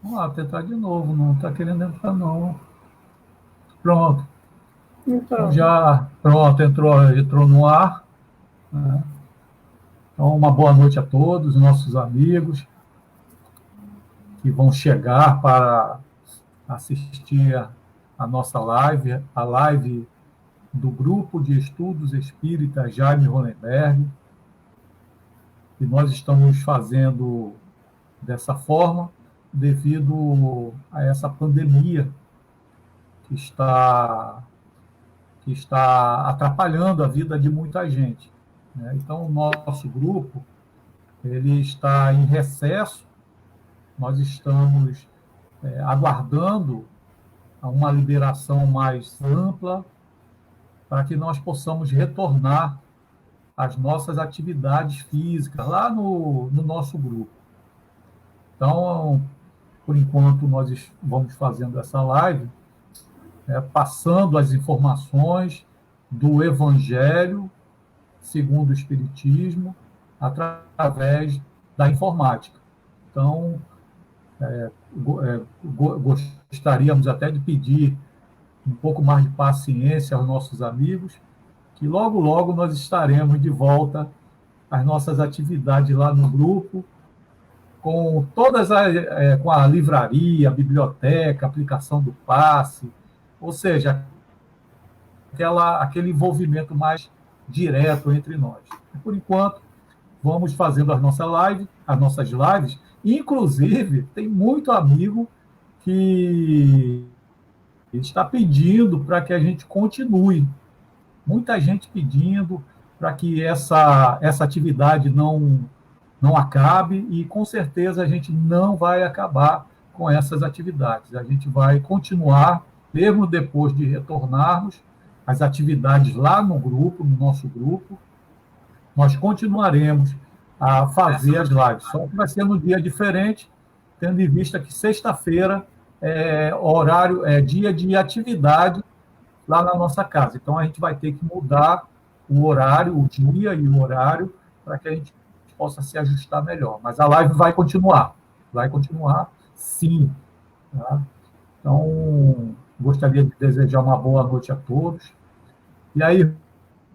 Vamos lá, tentar de novo. Não está querendo entrar, não. Pronto. Então Entrou. já, pronto, entrou no ar. Né? Então, uma boa noite a todos, nossos amigos que vão chegar para assistir a nossa live, a live do Grupo de Estudos Espíritas Jaime Hollenberg, e nós estamos fazendo dessa forma devido a essa pandemia que está, que está atrapalhando a vida de muita gente. Né? Então, o nosso grupo ele está em recesso, nós estamos aguardando uma liberação mais ampla para que nós possamos retornar às nossas atividades físicas lá no nosso grupo. Então, por enquanto, nós vamos fazendo essa live, passando as informações do Evangelho segundo o Espiritismo através da informática. Então, gostaríamos até de pedir um pouco mais de paciência aos nossos amigos, que logo, logo nós estaremos de volta às nossas atividades lá no grupo, com com a livraria, a biblioteca, a aplicação do passe, ou seja, aquele envolvimento mais direto entre nós. Por enquanto, vamos fazendo as nossas lives, inclusive tem muito amigo que está pedindo para que a gente continue. Muita gente pedindo para que essa atividade não acabe, e com certeza a gente não vai acabar com essas atividades. A gente vai continuar, mesmo depois de retornarmos, as atividades lá no grupo, no nosso grupo, nós continuaremos a fazer as lives. Só que vai ser num dia diferente, tendo em vista que sexta-feira é dia de atividade lá na nossa casa. Então, a gente vai ter que mudar o horário, o dia e o horário, para que a gente possa se ajustar melhor. Mas a live vai continuar sim. Tá? Então, gostaria de desejar uma boa noite a todos. E aí,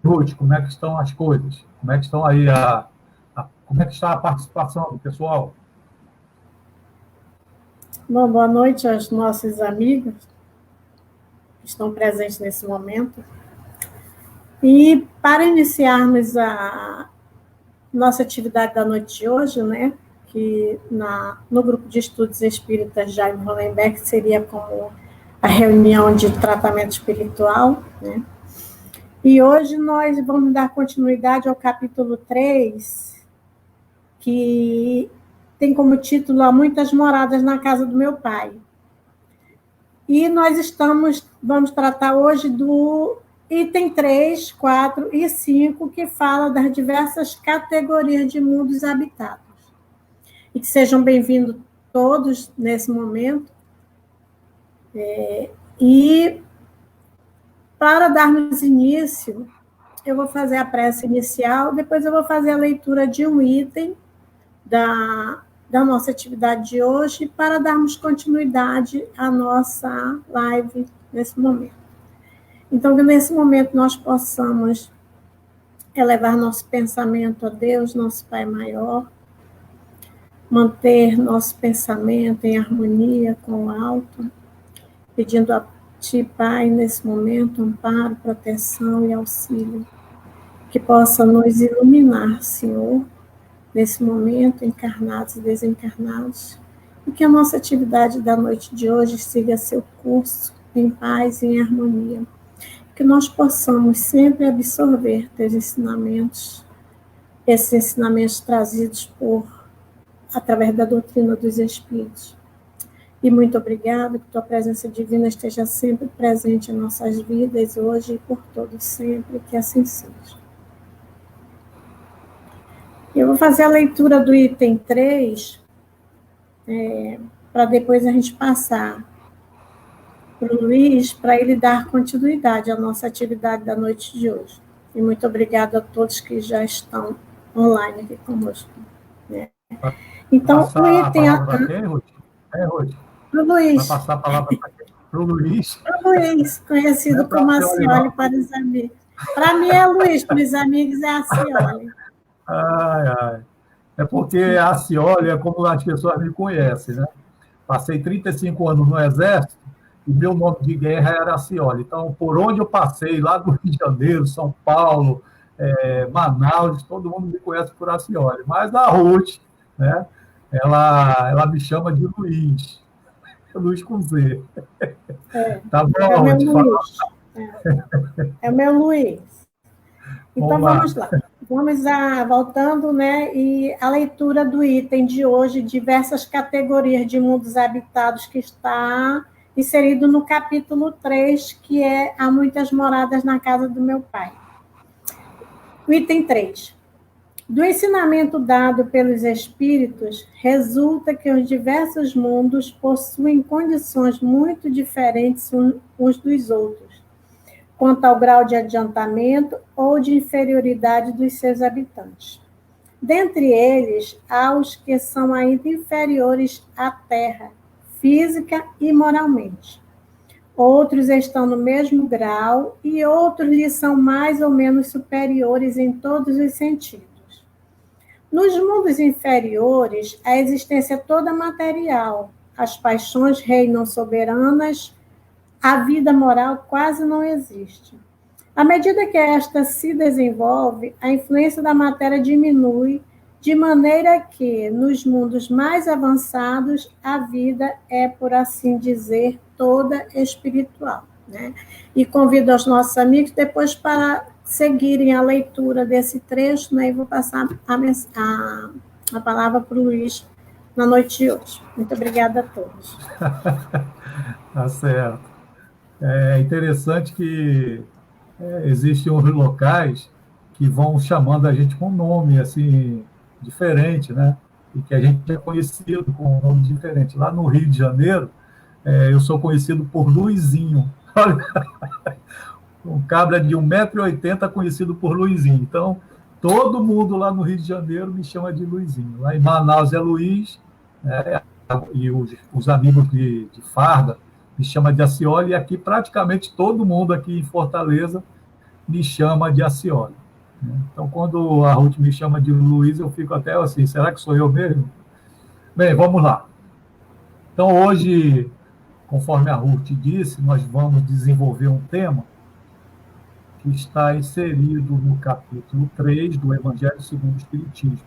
Ruth, como é que estão as coisas? Como é que estão aí como é que está a participação do pessoal? Bom, boa noite aos nossos amigos que estão presentes nesse momento. E para iniciarmos a nossa atividade da noite de hoje, né, que no grupo de estudos espíritas Jaime Hollenberg seria como a reunião de tratamento espiritual, né? E hoje nós vamos dar continuidade ao capítulo 3, que tem como título Há Muitas Moradas na Casa do Meu Pai. E nós vamos tratar hoje do item 3, 4 e 5, que fala das diversas categorias de mundos habitados. E que sejam bem-vindos todos nesse momento. E para darmos início, eu vou fazer a prece inicial, depois eu vou fazer a leitura de um item da nossa atividade de hoje, para darmos continuidade à nossa live nesse momento. Então, que nesse momento nós possamos elevar nosso pensamento a Deus, nosso Pai maior, manter nosso pensamento em harmonia com o alto, pedindo a Ti, Pai, nesse momento, amparo, proteção e auxílio, que possa nos iluminar, Senhor, nesse momento, encarnados e desencarnados, e que a nossa atividade da noite de hoje siga seu curso em paz e em harmonia. Que nós possamos sempre absorver teus ensinamentos, esses ensinamentos trazidos através da doutrina dos Espíritos. E muito obrigada, que tua presença divina esteja sempre presente em nossas vidas, hoje e por todo sempre, que assim seja. Eu vou fazer a leitura do item 3, para depois a gente passar para o Luiz, para ele dar continuidade à nossa atividade da noite de hoje. E muito obrigada a todos que já estão online aqui conosco. Né? Então, o item... A palavra para quem, Ruth? Rose? Para o Vai Luiz. passar a palavra para o Luiz. Para o Luiz, conhecido como Acioli para os amigos. Para mim é Luiz, para os amigos é Acioli. Ai, ai. É porque a Acioli é como as pessoas me conhecem, né? Passei 35 anos no Exército e meu nome de guerra era Acioli. Então, por onde eu passei, lá do Rio de Janeiro, São Paulo, Manaus, todo mundo me conhece por Acioli. Mas a Ruth, né, ela me chama de Luiz. Luiz com Z. Tá bom, é o meu Ruth? Luiz. É o meu Luiz. Então, vamos lá. Vamos voltando, né? E a leitura do item de hoje, diversas categorias de mundos habitados, que está inserido no capítulo 3, que é Há muitas moradas na casa do meu pai. O item 3. Do ensinamento dado pelos espíritos, resulta que os diversos mundos possuem condições muito diferentes uns dos outros, quanto ao grau de adiantamento ou de inferioridade dos seus habitantes. Dentre eles, há os que são ainda inferiores à Terra, física e moralmente. Outros estão no mesmo grau e outros lhes são mais ou menos superiores em todos os sentidos. Nos mundos inferiores, a existência é toda material, as paixões reinam soberanas, a vida moral quase não existe. À medida que esta se desenvolve, a influência da matéria diminui, de maneira que, nos mundos mais avançados, a vida é, por assim dizer, toda espiritual. Né? E convido os nossos amigos depois para seguirem a leitura desse trecho, né? E vou passar a palavra para o Luiz na noite de hoje. Muito obrigada a todos. Tá certo. É interessante que existem uns locais que vão chamando a gente com um nome assim, diferente, né? E que a gente é conhecido com um nome diferente. Lá no Rio de Janeiro, eu sou conhecido por Luizinho. Um cabra de 1,80 m conhecido por Luizinho. Então, todo mundo lá no Rio de Janeiro me chama de Luizinho. Lá em Manaus é Luiz, e os amigos de farda me chamam de Acioli, e aqui praticamente todo mundo aqui em Fortaleza me chama de Acioli. Então, quando a Ruth me chama de Luiz, eu fico até assim, será que sou eu mesmo? Bem, vamos lá. Então, hoje, conforme a Ruth disse, nós vamos desenvolver um tema que está inserido no capítulo 3 do Evangelho segundo o Espiritismo.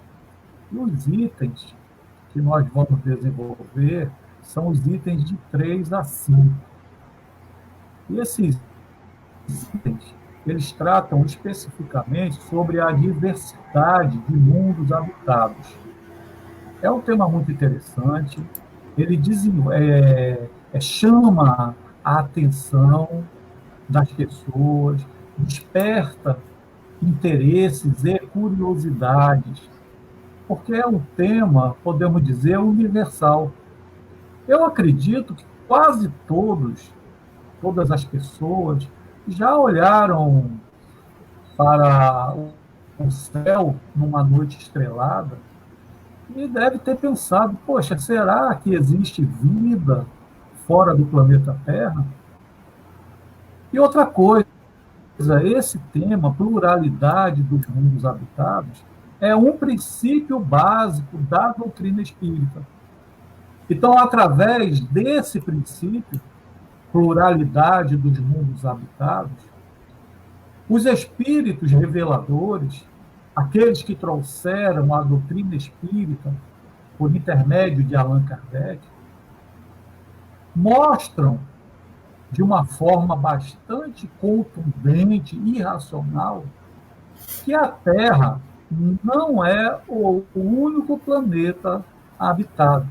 E os itens que nós vamos desenvolver são os itens de 3 a 5. E esses itens, eles tratam especificamente sobre a diversidade de mundos habitados. É um tema muito interessante, ele chama a atenção das pessoas, desperta interesses e curiosidades, porque é um tema, podemos dizer, universal. Eu acredito que quase todas as pessoas já olharam para o céu numa noite estrelada e deve ter pensado, poxa, será que existe vida fora do planeta Terra? E outra coisa, esse tema, pluralidade dos mundos habitados, é um princípio básico da doutrina espírita. Então, através desse princípio, pluralidade dos mundos habitados, os espíritos reveladores, aqueles que trouxeram a doutrina espírita por intermédio de Allan Kardec, mostram de uma forma bastante contundente e racional que a Terra não é o único planeta habitado.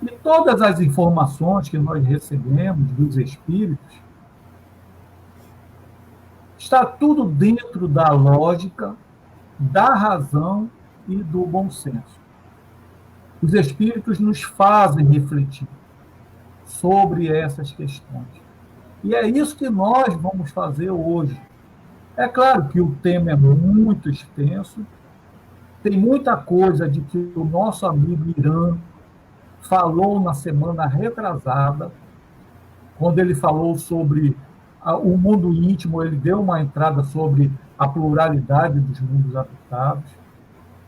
E todas as informações que nós recebemos dos espíritos está tudo dentro da lógica, da razão e do bom senso. Os espíritos nos fazem refletir sobre essas questões. E é isso que nós vamos fazer hoje. É claro que o tema é muito extenso, tem muita coisa de que o nosso amigo Irã falou na semana retrasada, quando ele falou sobre o mundo íntimo, ele deu uma entrada sobre a pluralidade dos mundos habitados.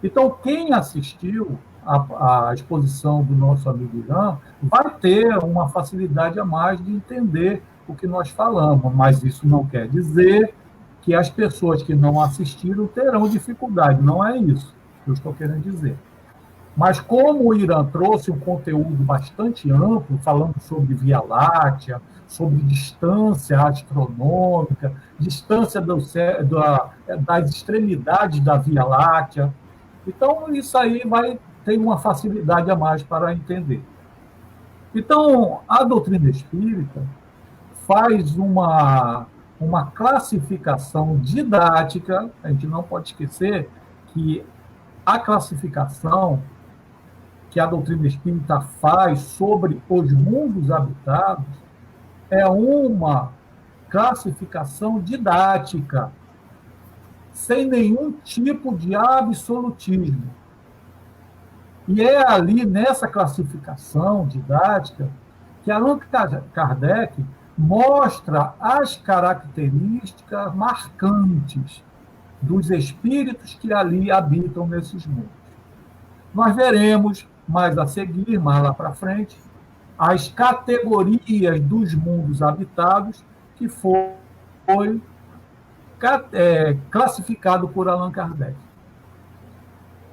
Então, quem assistiu à exposição do nosso amigo Irã vai ter uma facilidade a mais de entender o que nós falamos, mas isso não quer dizer que as pessoas que não assistiram terão dificuldade, não é isso que eu estou querendo dizer. Mas como o Irã trouxe um conteúdo bastante amplo, falando sobre Via Láctea, sobre distância astronômica, distância das extremidades da Via Láctea, então isso aí vai ter uma facilidade a mais para entender. Então, a doutrina espírita faz uma classificação didática, a gente não pode esquecer que a classificação que a doutrina espírita faz sobre os mundos habitados é uma classificação didática, sem nenhum tipo de absolutismo. E é ali, nessa classificação didática, que Allan Kardec mostra as características marcantes dos espíritos que ali habitam nesses mundos. Nós veremos mais a seguir, mais lá para frente, as categorias dos mundos habitados que foi classificado por Allan Kardec.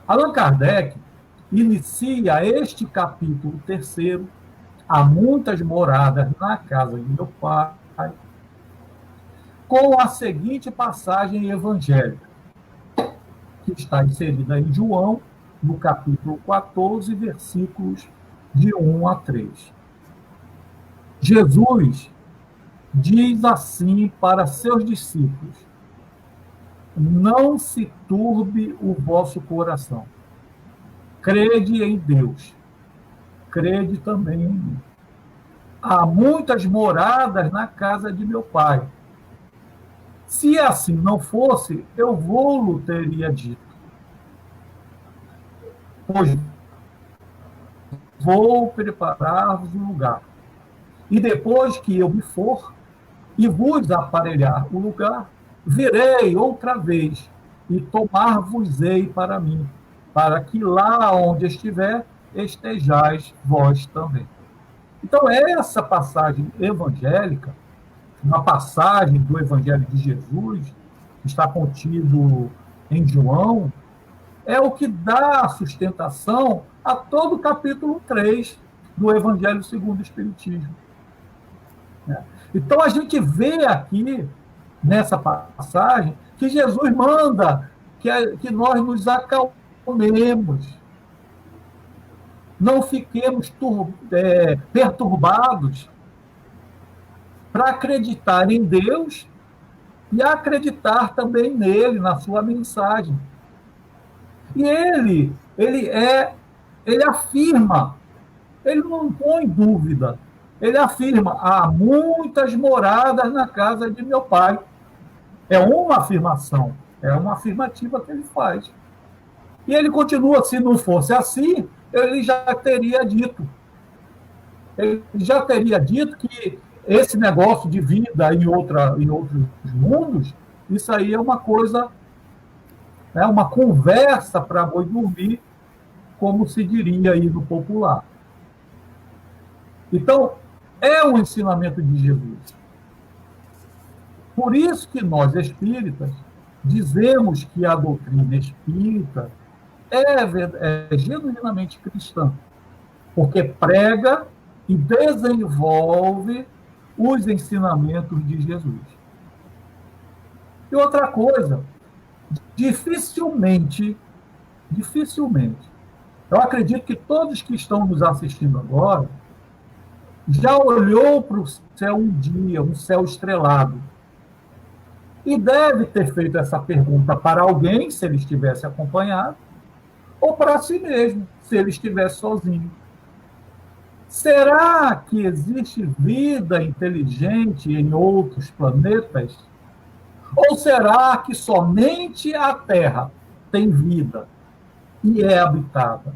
Allan Kardec inicia este capítulo 3º, Há muitas moradas na casa de meu pai, com a seguinte passagem evangélica, que está inserida em João, no capítulo 14, versículos de 1 a 3. Jesus diz assim para seus discípulos: não se turbe o vosso coração. Crede em Deus, crede também em mim. Há muitas moradas na casa de meu pai. Se assim não fosse, eu vou-lo teria dito. Pois vou preparar-vos um lugar. E depois que eu me for e vos aparelhar o lugar, virei outra vez e tomar-vos-ei para mim, para que lá onde estiver, estejais vós também. Então, essa passagem evangélica, uma passagem do Evangelho de Jesus, que está contido em João, é o que dá sustentação a todo o capítulo 3 do Evangelho segundo o Espiritismo. Então, a gente vê aqui, nessa passagem, que Jesus manda que nós nos acalmemos, não fiquemos perturbados, para acreditar em Deus e acreditar também nele, na sua mensagem. E ele afirma, ele não põe dúvida, ele afirma: há muitas moradas na casa de meu pai. É uma afirmação, é uma afirmativa que ele faz. E ele continua: se não fosse assim, ele já teria dito. Ele já teria dito que esse negócio de vida em outros mundos, isso aí é uma coisa, é uma conversa para boi dormir, como se diria aí no popular. Então, é um ensinamento de Jesus. Por isso que nós, espíritas, dizemos que a doutrina espírita é genuinamente cristã, porque prega e desenvolve os ensinamentos de Jesus. E outra coisa, dificilmente, eu acredito que todos que estão nos assistindo agora já olhou para o céu um dia, um céu estrelado, e deve ter feito essa pergunta para alguém, se ele estivesse acompanhado, ou para si mesmo, se ele estivesse sozinho. Será que existe vida inteligente em outros planetas? Ou será que somente a Terra tem vida e é habitada?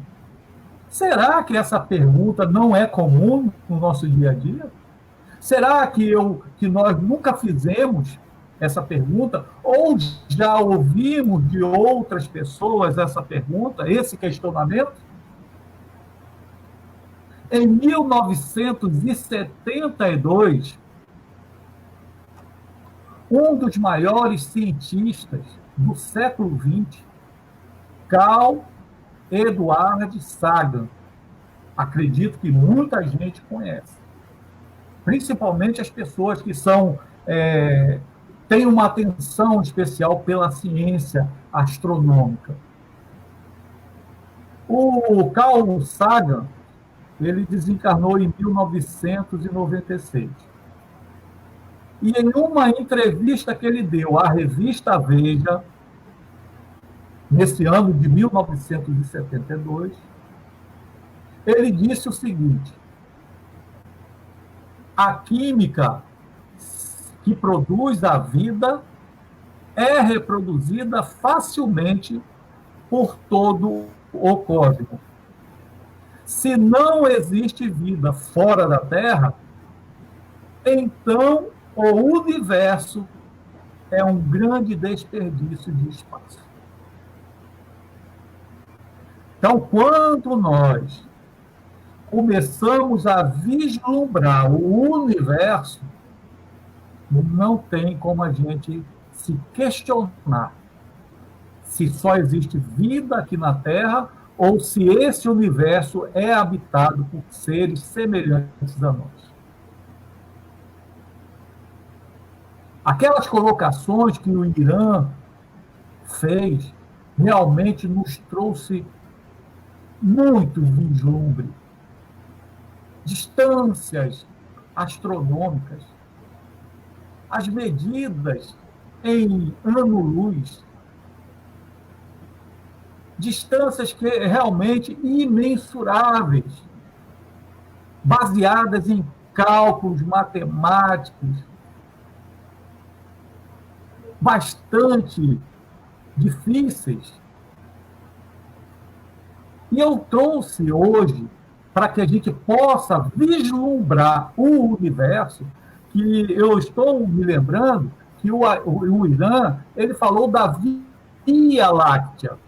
Será que essa pergunta não é comum no nosso dia a dia? Será que nós nunca fizemos essa pergunta? Ou já ouvimos de outras pessoas essa pergunta, esse questionamento? Em 1972, um dos maiores cientistas do século XX, Carl Edward Sagan, acredito que muita gente conhece, principalmente as pessoas que têm uma atenção especial pela ciência astronômica. O Carl Sagan, ele desencarnou em 1996. E em uma entrevista que ele deu à revista Veja, nesse ano de 1972, ele disse o seguinte: a química que produz a vida é reproduzida facilmente por todo o cosmos. Se não existe vida fora da Terra, então o universo é um grande desperdício de espaço. Então, quando nós começamos a vislumbrar o universo, não tem como a gente se questionar se só existe vida aqui na Terra ou se esse universo é habitado por seres semelhantes a nós. Aquelas colocações que o Irã fez realmente nos trouxe muito vislumbre. Distâncias astronômicas, as medidas em ano-luz, distâncias que realmente imensuráveis, baseadas em cálculos matemáticos, bastante difíceis. E eu trouxe hoje, para que a gente possa vislumbrar o universo, que eu estou me lembrando que o Irã, ele falou da Via Láctea.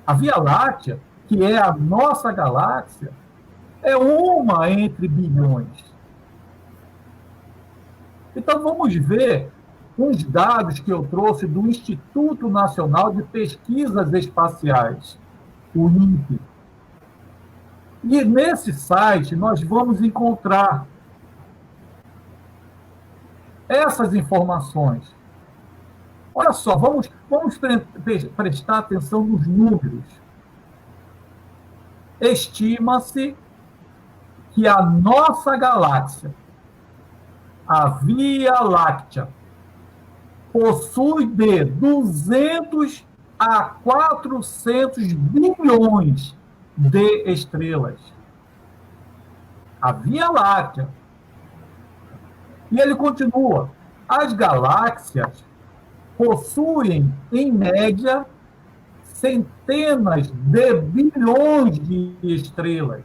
A Via Láctea, que é a nossa galáxia, é uma entre bilhões. Então, vamos ver uns dados que eu trouxe do Instituto Nacional de Pesquisas Espaciais, o INPE. E nesse site nós vamos encontrar essas informações. Olha só, vamos prestar atenção nos números. Estima-se que a nossa galáxia, a Via Láctea, possui de 200 a 400 bilhões de estrelas. A Via Láctea. E ele continua: as galáxias possuem, em média, centenas de bilhões de estrelas.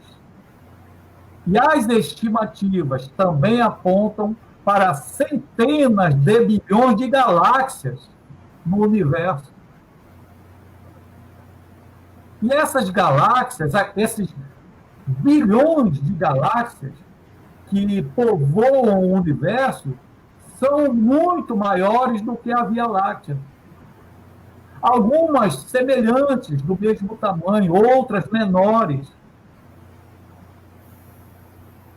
E as estimativas também apontam para centenas de bilhões de galáxias no universo. E essas galáxias, esses bilhões de galáxias que povoam o universo, são muito maiores do que a Via Láctea. Algumas semelhantes, do mesmo tamanho, outras menores.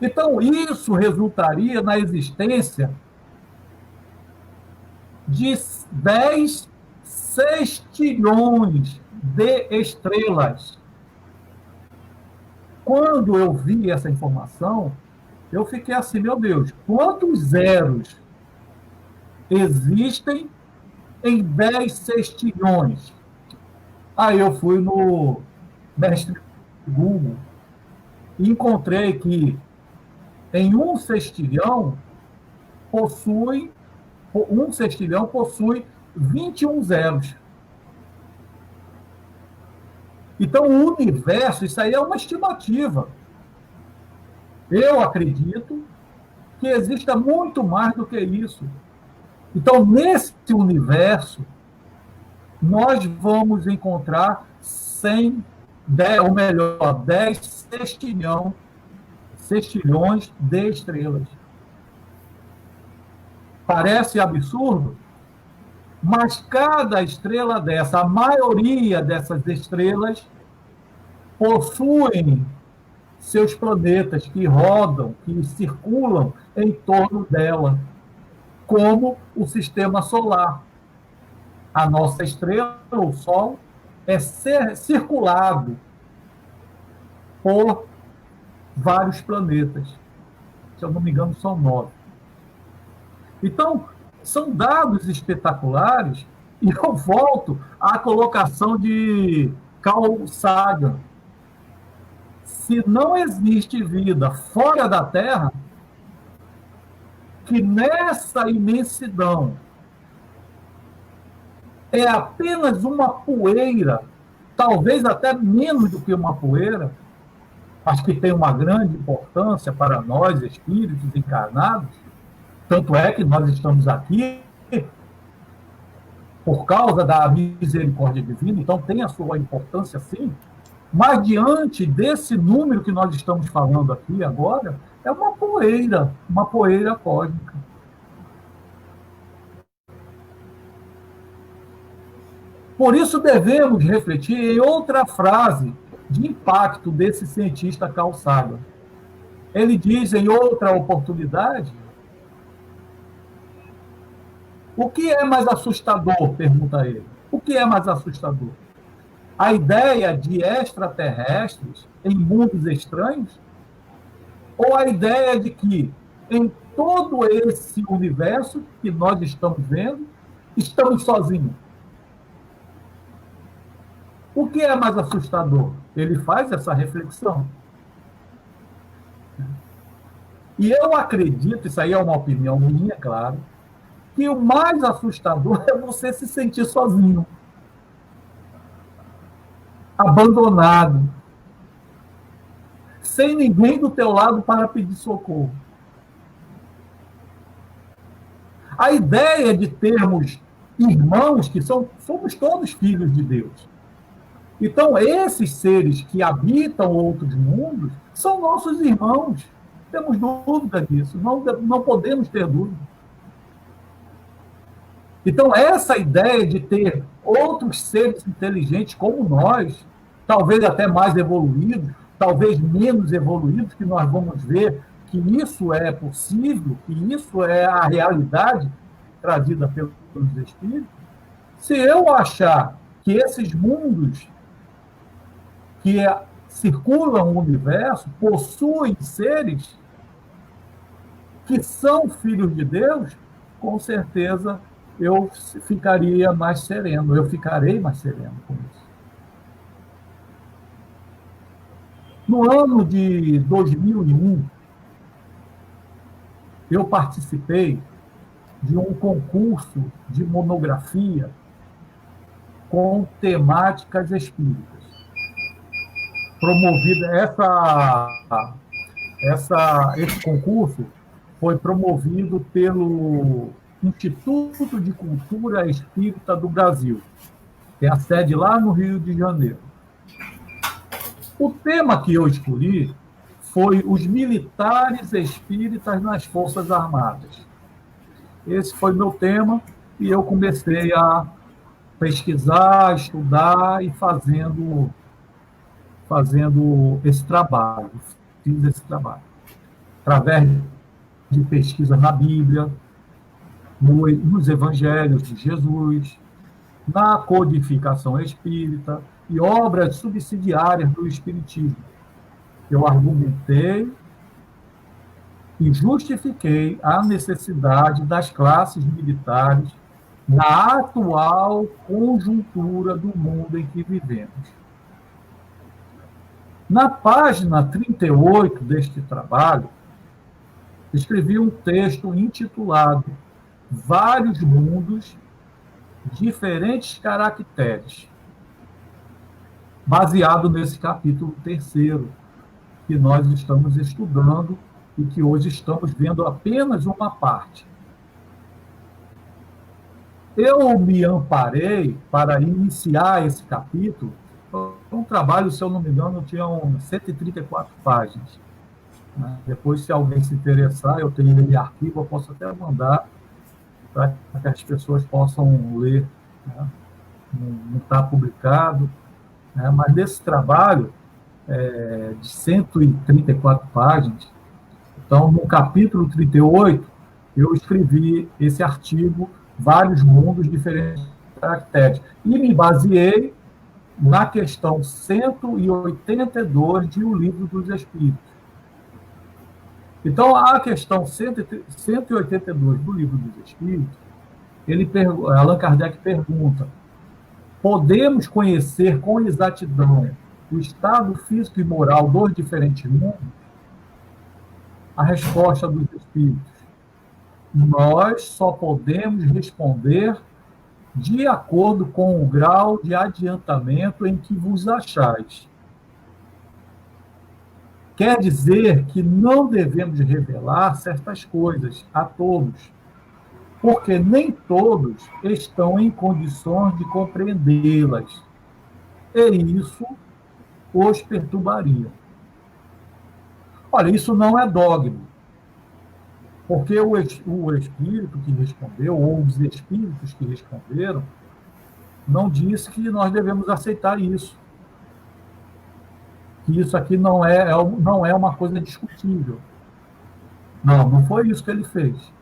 Então, isso resultaria na existência de 10 sextilhões de estrelas. Quando eu vi essa informação, eu fiquei assim: meu Deus, quantos zeros existem em 10 sextilhões? Aí eu fui no mestre Google e encontrei que em um sextilhão possui 21 zeros. Então, o universo, isso aí é uma estimativa. Eu acredito que exista muito mais do que isso. Então, nesse universo, nós vamos encontrar 100, 10, ou melhor, 10 sextilhões de estrelas. Parece absurdo, mas cada estrela dessa, a maioria dessas estrelas, possuem seus planetas que rodam, que circulam em torno dela, como o sistema solar. A nossa estrela, o Sol, é circulado por vários planetas. Se eu não me engano, são 9. Então, são dados espetaculares, e eu volto à colocação de Carl Sagan. Se não existe vida fora da Terra, que nessa imensidão é apenas uma poeira, talvez até menos do que uma poeira, mas que tem uma grande importância para nós, espíritos encarnados, tanto é que nós estamos aqui por causa da misericórdia divina, então tem a sua importância, sim, mas diante desse número que nós estamos falando aqui agora, é uma poeira cósmica. Por isso devemos refletir em outra frase de impacto desse cientista Carl Sagan. Ele diz em outra oportunidade: o que é mais assustador? Pergunta ele. O que é mais assustador? A ideia de extraterrestres em mundos estranhos? Ou a ideia de que em todo esse universo que nós estamos vendo, estamos sozinhos? O que é mais assustador? Ele faz essa reflexão. E eu acredito, isso aí é uma opinião minha, claro, que o mais assustador é você se sentir sozinho, abandonado, sem ninguém do teu lado para pedir socorro. A ideia de termos irmãos, que somos todos filhos de Deus. Então, esses seres que habitam outros mundos são nossos irmãos. Temos dúvida disso, não podemos ter dúvida. Então, essa ideia de ter outros seres inteligentes como nós, talvez até mais evoluídos, talvez menos evoluídos, que nós vamos ver que isso é possível, que isso é a realidade trazida pelos espíritos. Se eu achar que esses mundos que circulam o universo possuem seres que são filhos de Deus, com certeza eu ficaria mais sereno, eu ficarei mais sereno com isso. No ano de 2001, eu participei de um concurso de monografia com temáticas espíritas. Promovida, esse concurso foi promovido pelo Instituto de Cultura Espírita do Brasil. Tem a sede lá no Rio de Janeiro. O tema que eu escolhi foi os militares espíritas nas Forças Armadas. Esse foi meu tema e eu comecei a pesquisar, estudar e fazendo esse trabalho. Fiz esse trabalho através de pesquisa na Bíblia, nos Evangelhos de Jesus, na codificação espírita e obras subsidiárias do Espiritismo. Eu argumentei e justifiquei a necessidade das classes militares na atual conjuntura do mundo em que vivemos. Na página 38 deste trabalho, escrevi um texto intitulado Vários Mundos, Diferentes Caracteres. baseado nesse capítulo 3º, que nós estamos estudando e que hoje estamos vendo apenas uma parte. Eu me amparei para iniciar esse capítulo, um trabalho, se eu não me engano, tinha 134 páginas. Depois, se alguém se interessar, eu tenho ele em arquivo, eu posso até mandar para que as pessoas possam ler. Né? Não está publicado, né? Mas nesse trabalho de 134 páginas, então, no capítulo 38, eu escrevi esse artigo, Vários Mundos, Diferentes Caracteres, e me baseei na questão 182 de O Livro dos Espíritos. Então, a questão 182 do Livro dos Espíritos, Allan Kardec pergunta: podemos conhecer com exatidão o estado físico e moral dos diferentes mundos? A resposta dos Espíritos: nós só podemos responder de acordo com o grau de adiantamento em que vos achais. Quer dizer que não devemos revelar certas coisas a todos, porque nem todos estão em condições de compreendê-las, e isso os perturbaria. Olha, isso não é dogma, porque o espírito que respondeu, ou os espíritos que responderam, não disse que nós devemos aceitar isso. Que isso aqui não é uma coisa discutível. Não foi isso que ele fez.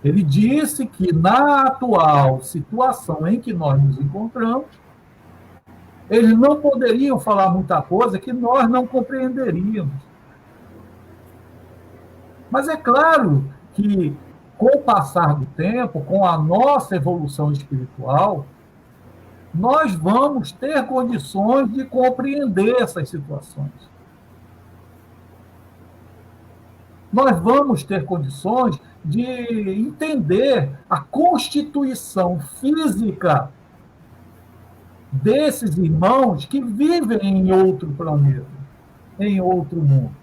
Ele disse que, na atual situação em que nós nos encontramos, eles não poderiam falar muita coisa que nós não compreenderíamos. Mas é claro que, com o passar do tempo, com a nossa evolução espiritual, nós vamos ter condições de compreender essas situações. Nós vamos ter condições de entender a constituição física desses irmãos que vivem em outro planeta, em outro mundo.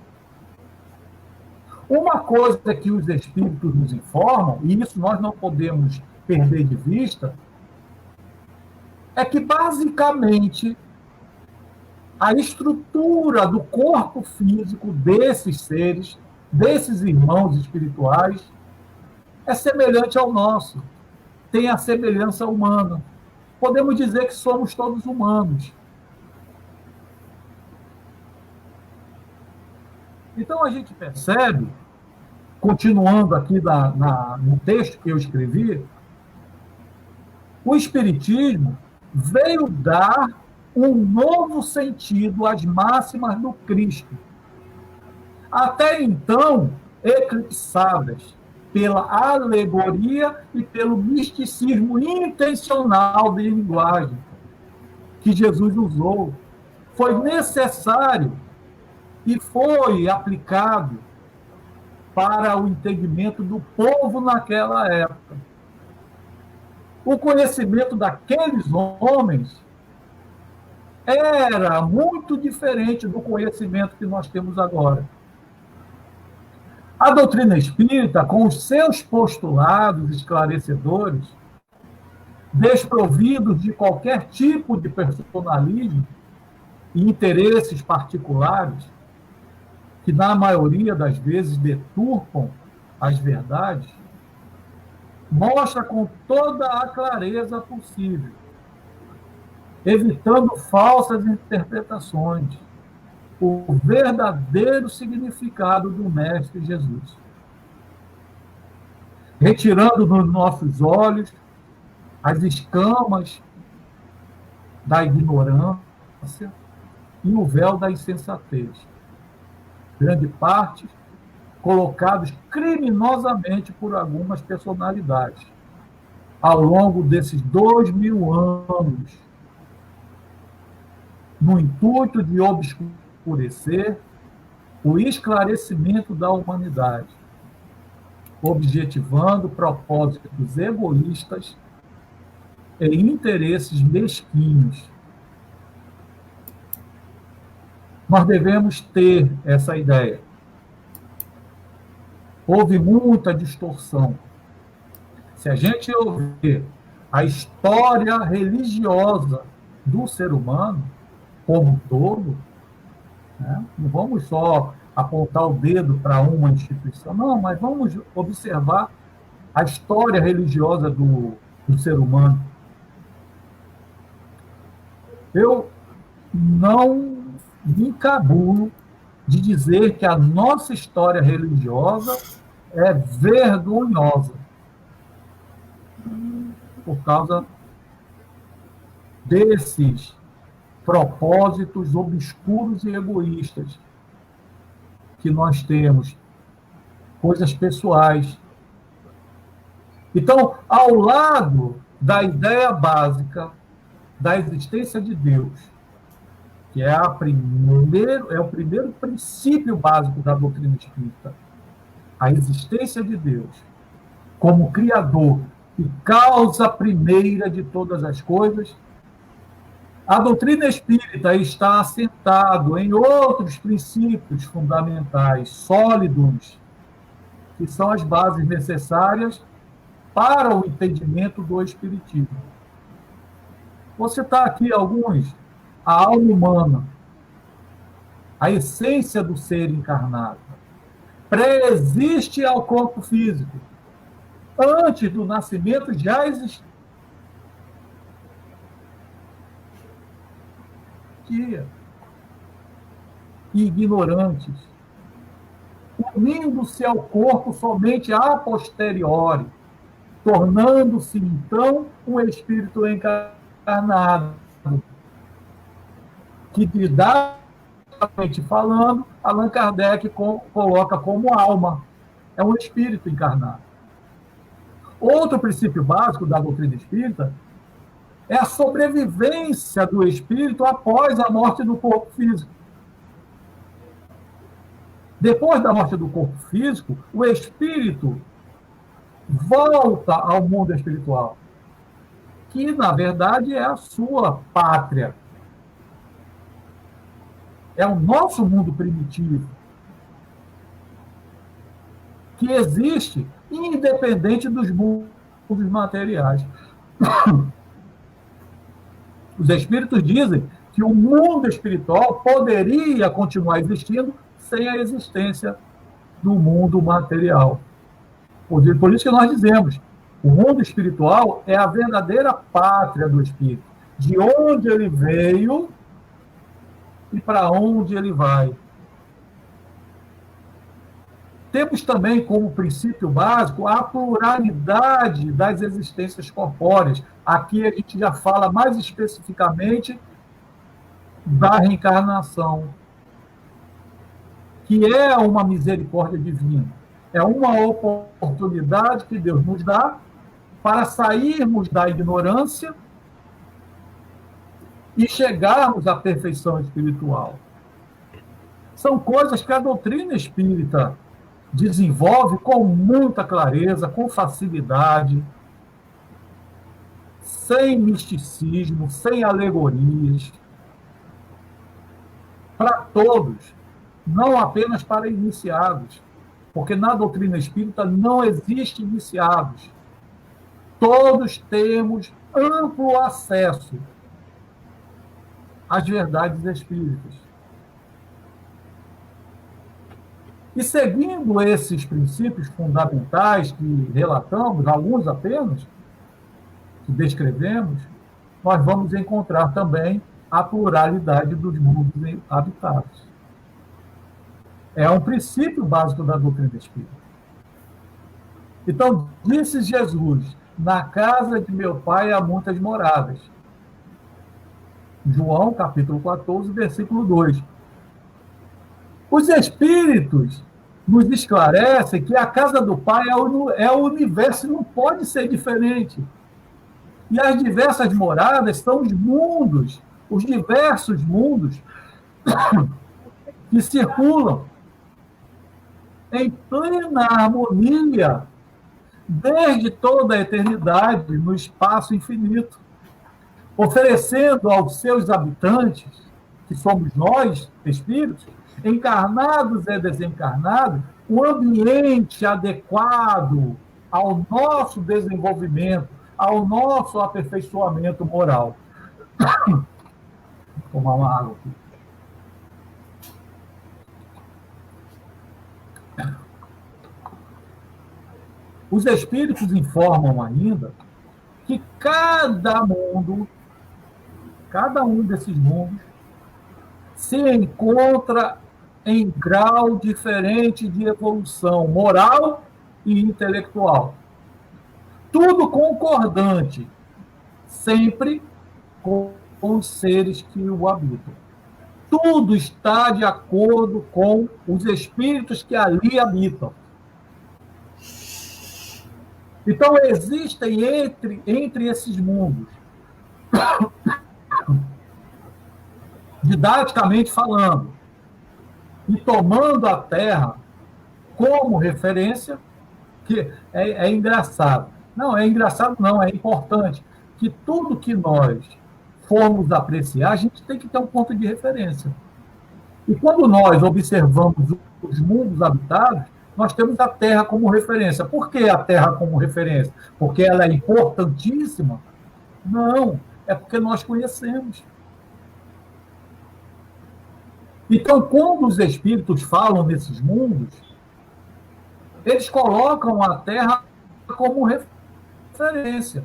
Uma coisa que os espíritos nos informam, e isso nós não podemos perder de vista, é que, basicamente, a estrutura do corpo físico desses seres, desses irmãos espirituais, é semelhante ao nosso, tem a semelhança humana. Podemos dizer que somos todos humanos. Então, a gente percebe, continuando aqui no texto que eu escrevi, o Espiritismo veio dar um novo sentido às máximas do Cristo, até então eclipsadas pela alegoria e pelo misticismo intencional de linguagem que Jesus usou. Foi necessário e foi aplicado para o entendimento do povo naquela época. O conhecimento daqueles homens era muito diferente do conhecimento que nós temos agora. A doutrina espírita, com os seus postulados esclarecedores, desprovidos de qualquer tipo de personalismo e interesses particulares, que na maioria das vezes deturpam as verdades, mostra com toda a clareza possível, evitando falsas interpretações, o verdadeiro significado do Mestre Jesus, retirando dos nossos olhos as escamas da ignorância e o véu da insensatez, grande parte colocados criminosamente por algumas personalidades ao longo desses 2000 anos, no intuito de obscurecer o esclarecimento da humanidade, objetivando propósitos egoístas e interesses mesquinhos. nós devemos ter essa ideia. Houve muita distorção. Se a gente ouvir a história religiosa do ser humano como um todo, né, não vamos só apontar o dedo para uma instituição, não, mas vamos observar a história religiosa do ser humano. Eu não me encabulo de dizer que a nossa história religiosa é vergonhosa por causa desses propósitos obscuros e egoístas que nós temos, coisas pessoais. Então, ao lado da ideia básica da existência de Deus, que é o primeiro princípio básico da doutrina espírita, a existência de Deus como Criador e causa primeira de todas as coisas, a doutrina espírita está assentado em outros princípios fundamentais, sólidos, que são as bases necessárias para o entendimento do espiritismo. Vou citar aqui alguns. A alma humana, a essência do ser encarnado, pré-existe ao corpo físico. Antes do nascimento já existia. Ignorantes, unindo-se ao corpo somente a posteriori, tornando-se, então, um espírito encarnado, que, didaticamente falando, Allan Kardec coloca como alma. É um espírito encarnado. Outro princípio básico da doutrina espírita é a sobrevivência do espírito após a morte do corpo físico. Depois da morte do corpo físico, o espírito volta ao mundo espiritual, que, na verdade, é a sua pátria. É o nosso mundo primitivo, que existe independente dos mundos materiais. Os espíritos dizem que o mundo espiritual poderia continuar existindo sem a existência do mundo material. Por isso que nós dizemos, o mundo espiritual é a verdadeira pátria do espírito, de onde ele veio e para onde ele vai. Temos também como princípio básico a pluralidade das existências corpóreas. Aqui a gente já fala mais especificamente da reencarnação, que é uma misericórdia divina. É uma oportunidade que Deus nos dá para sairmos da ignorância e chegarmos à perfeição espiritual. São coisas que a doutrina espírita desenvolve com muita clareza, com facilidade, sem misticismo, sem alegorias, para todos, não apenas para iniciados, porque na doutrina espírita não existe iniciados. Todos temos amplo acesso às verdades espíritas. E seguindo esses princípios fundamentais que relatamos, alguns apenas, que descrevemos, nós vamos encontrar também a pluralidade dos mundos habitados. É um princípio básico da doutrina espírita. Então, disse Jesus, na casa de meu pai há muitas moradas. João, capítulo 14, versículo 2. Os espíritos nos esclarecem que a casa do Pai é o universo, não pode ser diferente. E as diversas moradas são os mundos, os diversos mundos que circulam em plena harmonia desde toda a eternidade no espaço infinito, oferecendo aos seus habitantes, que somos nós, espíritos, encarnados e desencarnados, o ambiente adequado ao nosso desenvolvimento, ao nosso aperfeiçoamento moral. Vou tomar uma água aqui. Os espíritos informam ainda que cada um desses mundos, se encontra em grau diferente de evolução moral e intelectual. Tudo concordante, sempre com os seres que o habitam. Tudo está de acordo com os espíritos que ali habitam. Então, existem entre esses mundos, didaticamente falando, e tomando a Terra como referência, que é engraçado. Não, é engraçado não, é importante que tudo que nós formos apreciar, a gente tem que ter um ponto de referência. E quando nós observamos os mundos habitados, nós temos a Terra como referência. Por que a Terra como referência? Porque ela é importantíssima? Não, é porque nós conhecemos. Então, quando os espíritos falam nesses mundos, eles colocam a Terra como referência,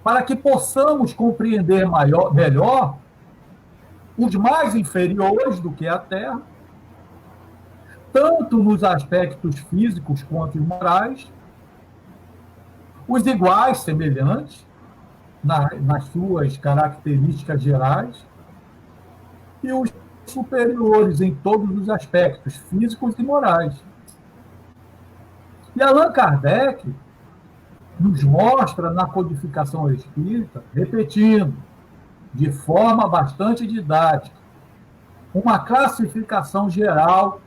para que possamos compreender melhor os mais inferiores do que a Terra, tanto nos aspectos físicos quanto morais, os iguais, semelhantes, nas suas características gerais, e os superiores em todos os aspectos físicos e morais. E Allan Kardec nos mostra na codificação espírita, repetindo, de forma bastante didática, uma classificação geral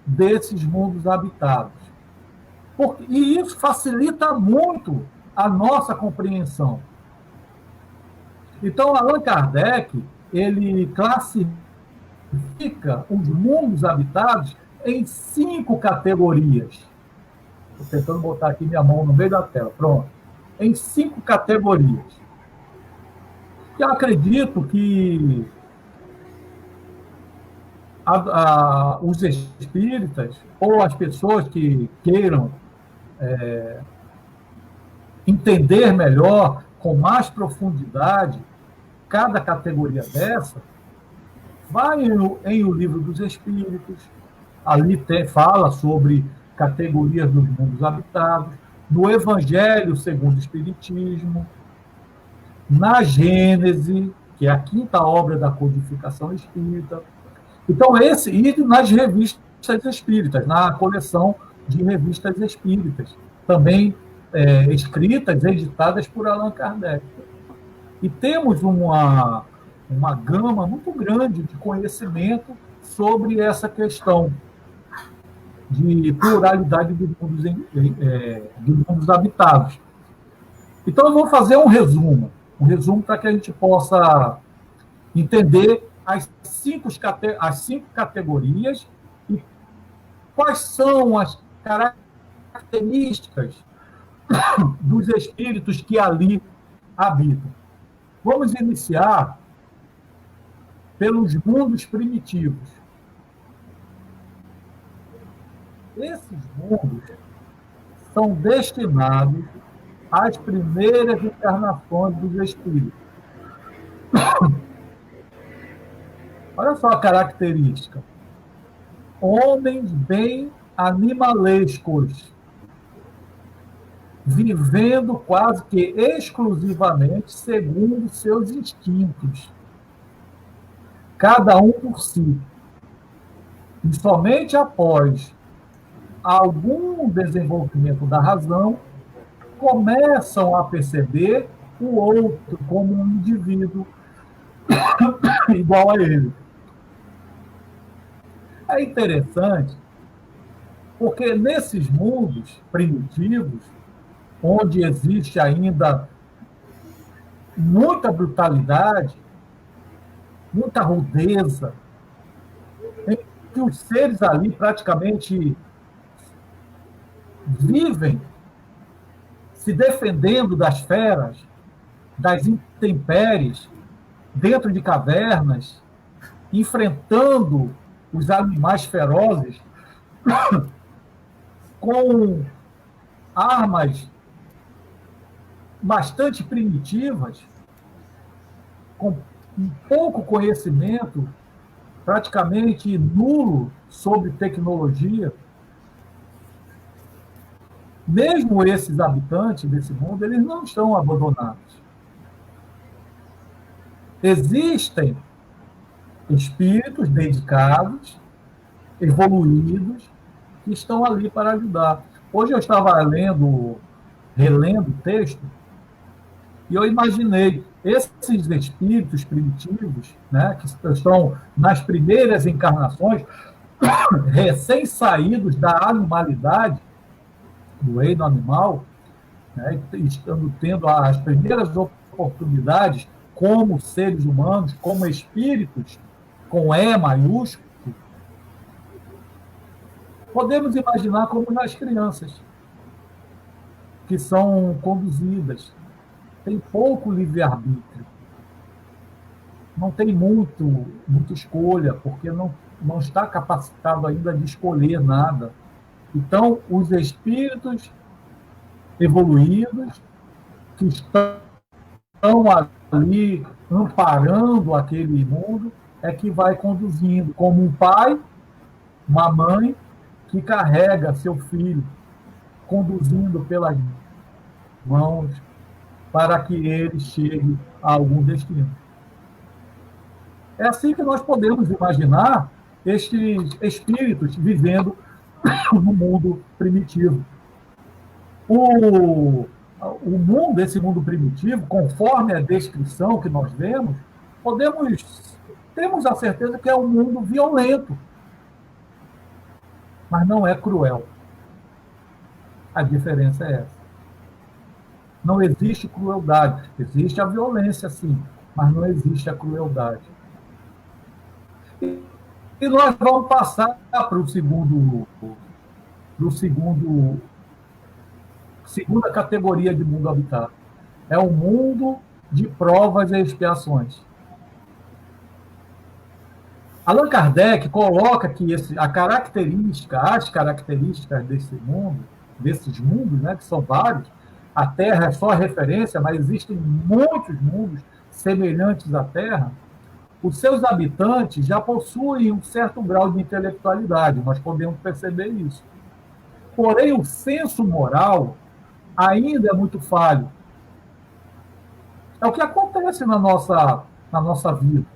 desses mundos habitados. E isso facilita muito a nossa compreensão. Então, Allan Kardec, ele classifica os mundos habitados em 5 categorias. Estou tentando botar aqui minha mão no meio da tela. Pronto. Em 5 categorias. Eu acredito que os espíritas, ou as pessoas que queiram entender melhor, com mais profundidade, cada categoria dessa, vai em O Livro dos Espíritos, ali fala sobre categorias dos mundos habitados, no Evangelho segundo o Espiritismo, na Gênese, que é a 5ª obra da codificação espírita. Então, e nas revistas espíritas, na coleção de revistas espíritas, também escritas, editadas por Allan Kardec. E temos uma gama muito grande de conhecimento sobre essa questão de pluralidade dos mundos habitados. Então, eu vou fazer um resumo para que a gente possa entender as 5 categorias e quais são as características dos espíritos que ali habitam. Vamos iniciar pelos mundos primitivos. Esses mundos são destinados às primeiras encarnações dos espíritos. Olha só a característica. Homens bem animalescos, vivendo quase que exclusivamente segundo seus instintos, cada um por si. E somente após algum desenvolvimento da razão, começam a perceber o outro como um indivíduo igual a ele. É interessante, porque nesses mundos primitivos, onde existe ainda muita brutalidade, muita rudeza, em que os seres ali praticamente vivem se defendendo das feras, das intempéries, dentro de cavernas, enfrentando os animais ferozes com armas bastante primitivas, com um pouco conhecimento, praticamente nulo sobre tecnologia. Mesmo esses habitantes desse mundo, eles não estão abandonados. Existem espíritos dedicados, evoluídos, que estão ali para ajudar. Hoje eu estava relendo o texto, e eu imaginei esses espíritos primitivos, né, que estão nas primeiras encarnações, recém-saídos da animalidade, do reino animal, né, estando tendo as primeiras oportunidades como seres humanos, como espíritos, com E maiúsculo, podemos imaginar como nas crianças, que são conduzidas. Tem pouco livre-arbítrio. Não tem muita escolha, porque não está capacitado ainda de escolher nada. Então, os espíritos evoluídos, que estão ali amparando aquele mundo, é que vai conduzindo, como um pai, uma mãe, que carrega seu filho, conduzindo pelas mãos, para que ele chegue a algum destino. É assim que nós podemos imaginar estes espíritos vivendo no mundo primitivo. O mundo, esse mundo primitivo, conforme a descrição que nós vemos, temos a certeza que é um mundo violento, mas não é cruel. A diferença é essa. Não existe crueldade. Existe a violência, sim, mas não existe a crueldade. E nós vamos passar para segunda categoria de mundo habitado. É o mundo de provas e expiações. Allan Kardec coloca que as características desses mundos, né, que são vários, a Terra é só a referência, mas existem muitos mundos semelhantes à Terra. Os seus habitantes já possuem um certo grau de intelectualidade, nós podemos perceber isso. Porém, o senso moral ainda é muito falho. É o que acontece na nossa vida.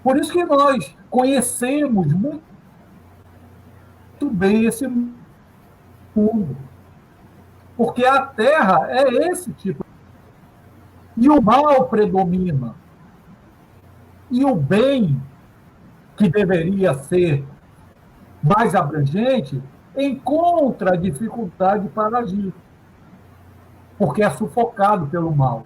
Por isso que nós conhecemos muito bem esse mundo. Porque a Terra é esse tipo. E o mal predomina. E o bem, que deveria ser mais abrangente, encontra dificuldade para agir. Porque é sufocado pelo mal.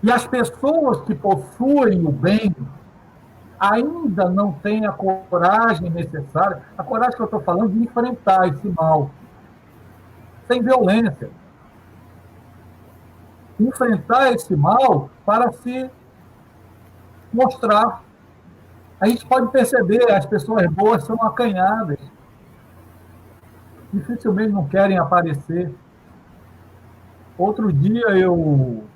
E as pessoas que possuem o bem ainda não têm a coragem necessária, a coragem que eu estou falando de enfrentar esse mal, sem violência. Enfrentar esse mal para se mostrar. A gente pode perceber, as pessoas boas são acanhadas. Dificilmente não querem aparecer. Outro dia eu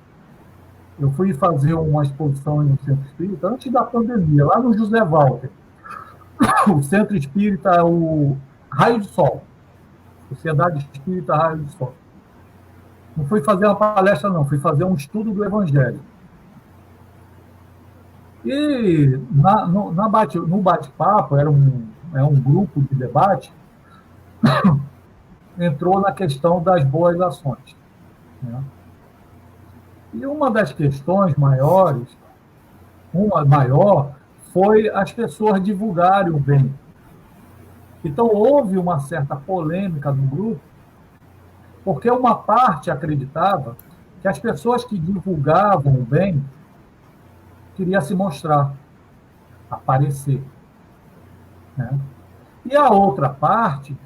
fui fazer uma exposição no Centro Espírita, antes da pandemia, lá no José Walter. O Centro Espírita, o Raio de Sol. Sociedade Espírita Raio de Sol. Não fui fazer uma palestra, não. Fui fazer um estudo do Evangelho. E no bate-papo, é um grupo de debate, entrou na questão das boas ações. Né? E uma das questões maiores, foi as pessoas divulgarem o bem. Então, houve uma certa polêmica no grupo, porque uma parte acreditava que as pessoas que divulgavam o bem queriam se mostrar, aparecer, né? E a outra parte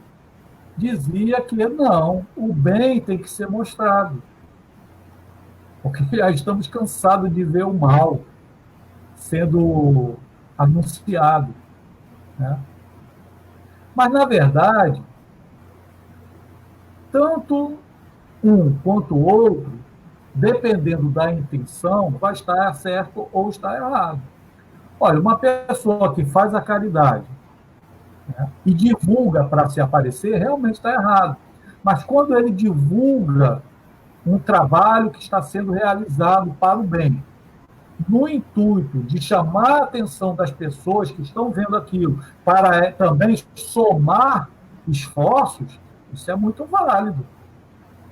dizia que não, o bem tem que ser mostrado, porque já estamos cansados de ver o mal sendo anunciado, né? Mas, na verdade, tanto um quanto o outro, dependendo da intenção, vai estar certo ou estar errado. Olha, uma pessoa que faz a caridade, né, e divulga para se aparecer, realmente está errado. Mas quando ele divulga um trabalho que está sendo realizado para o bem, no intuito de chamar a atenção das pessoas que estão vendo aquilo, para também somar esforços, isso é muito válido.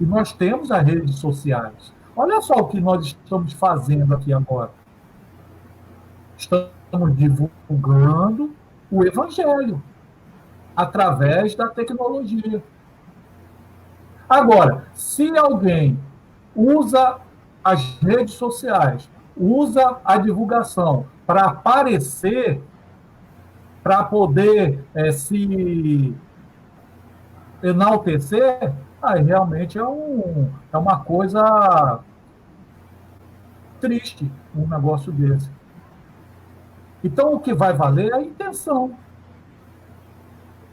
E nós temos as redes sociais. Olha só o que nós estamos fazendo aqui agora. Estamos divulgando o Evangelho através da tecnologia. Agora, se alguém usa as redes sociais, usa a divulgação para aparecer, para poder se enaltecer, aí realmente é uma coisa triste, um negócio desse. Então, o que vai valer é a intenção.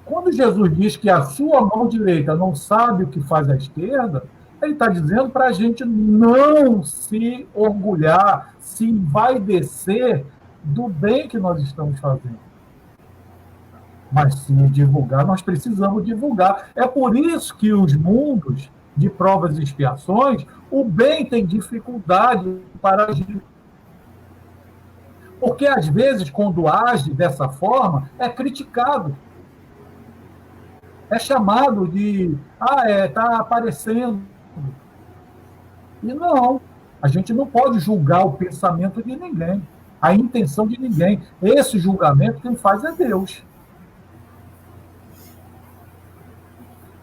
Quando Jesus diz que a sua mão direita não sabe o que faz a esquerda, ele está dizendo para a gente não se orgulhar, se envaidecer do bem que nós estamos fazendo. Mas se divulgar, nós precisamos divulgar. É por isso que os mundos de provas e expiações, o bem tem dificuldade para agir. Porque, às vezes, quando age dessa forma, é criticado. É chamado de, está aparecendo. E não, a gente não pode julgar o pensamento de ninguém, a intenção de ninguém. Esse julgamento quem faz é Deus.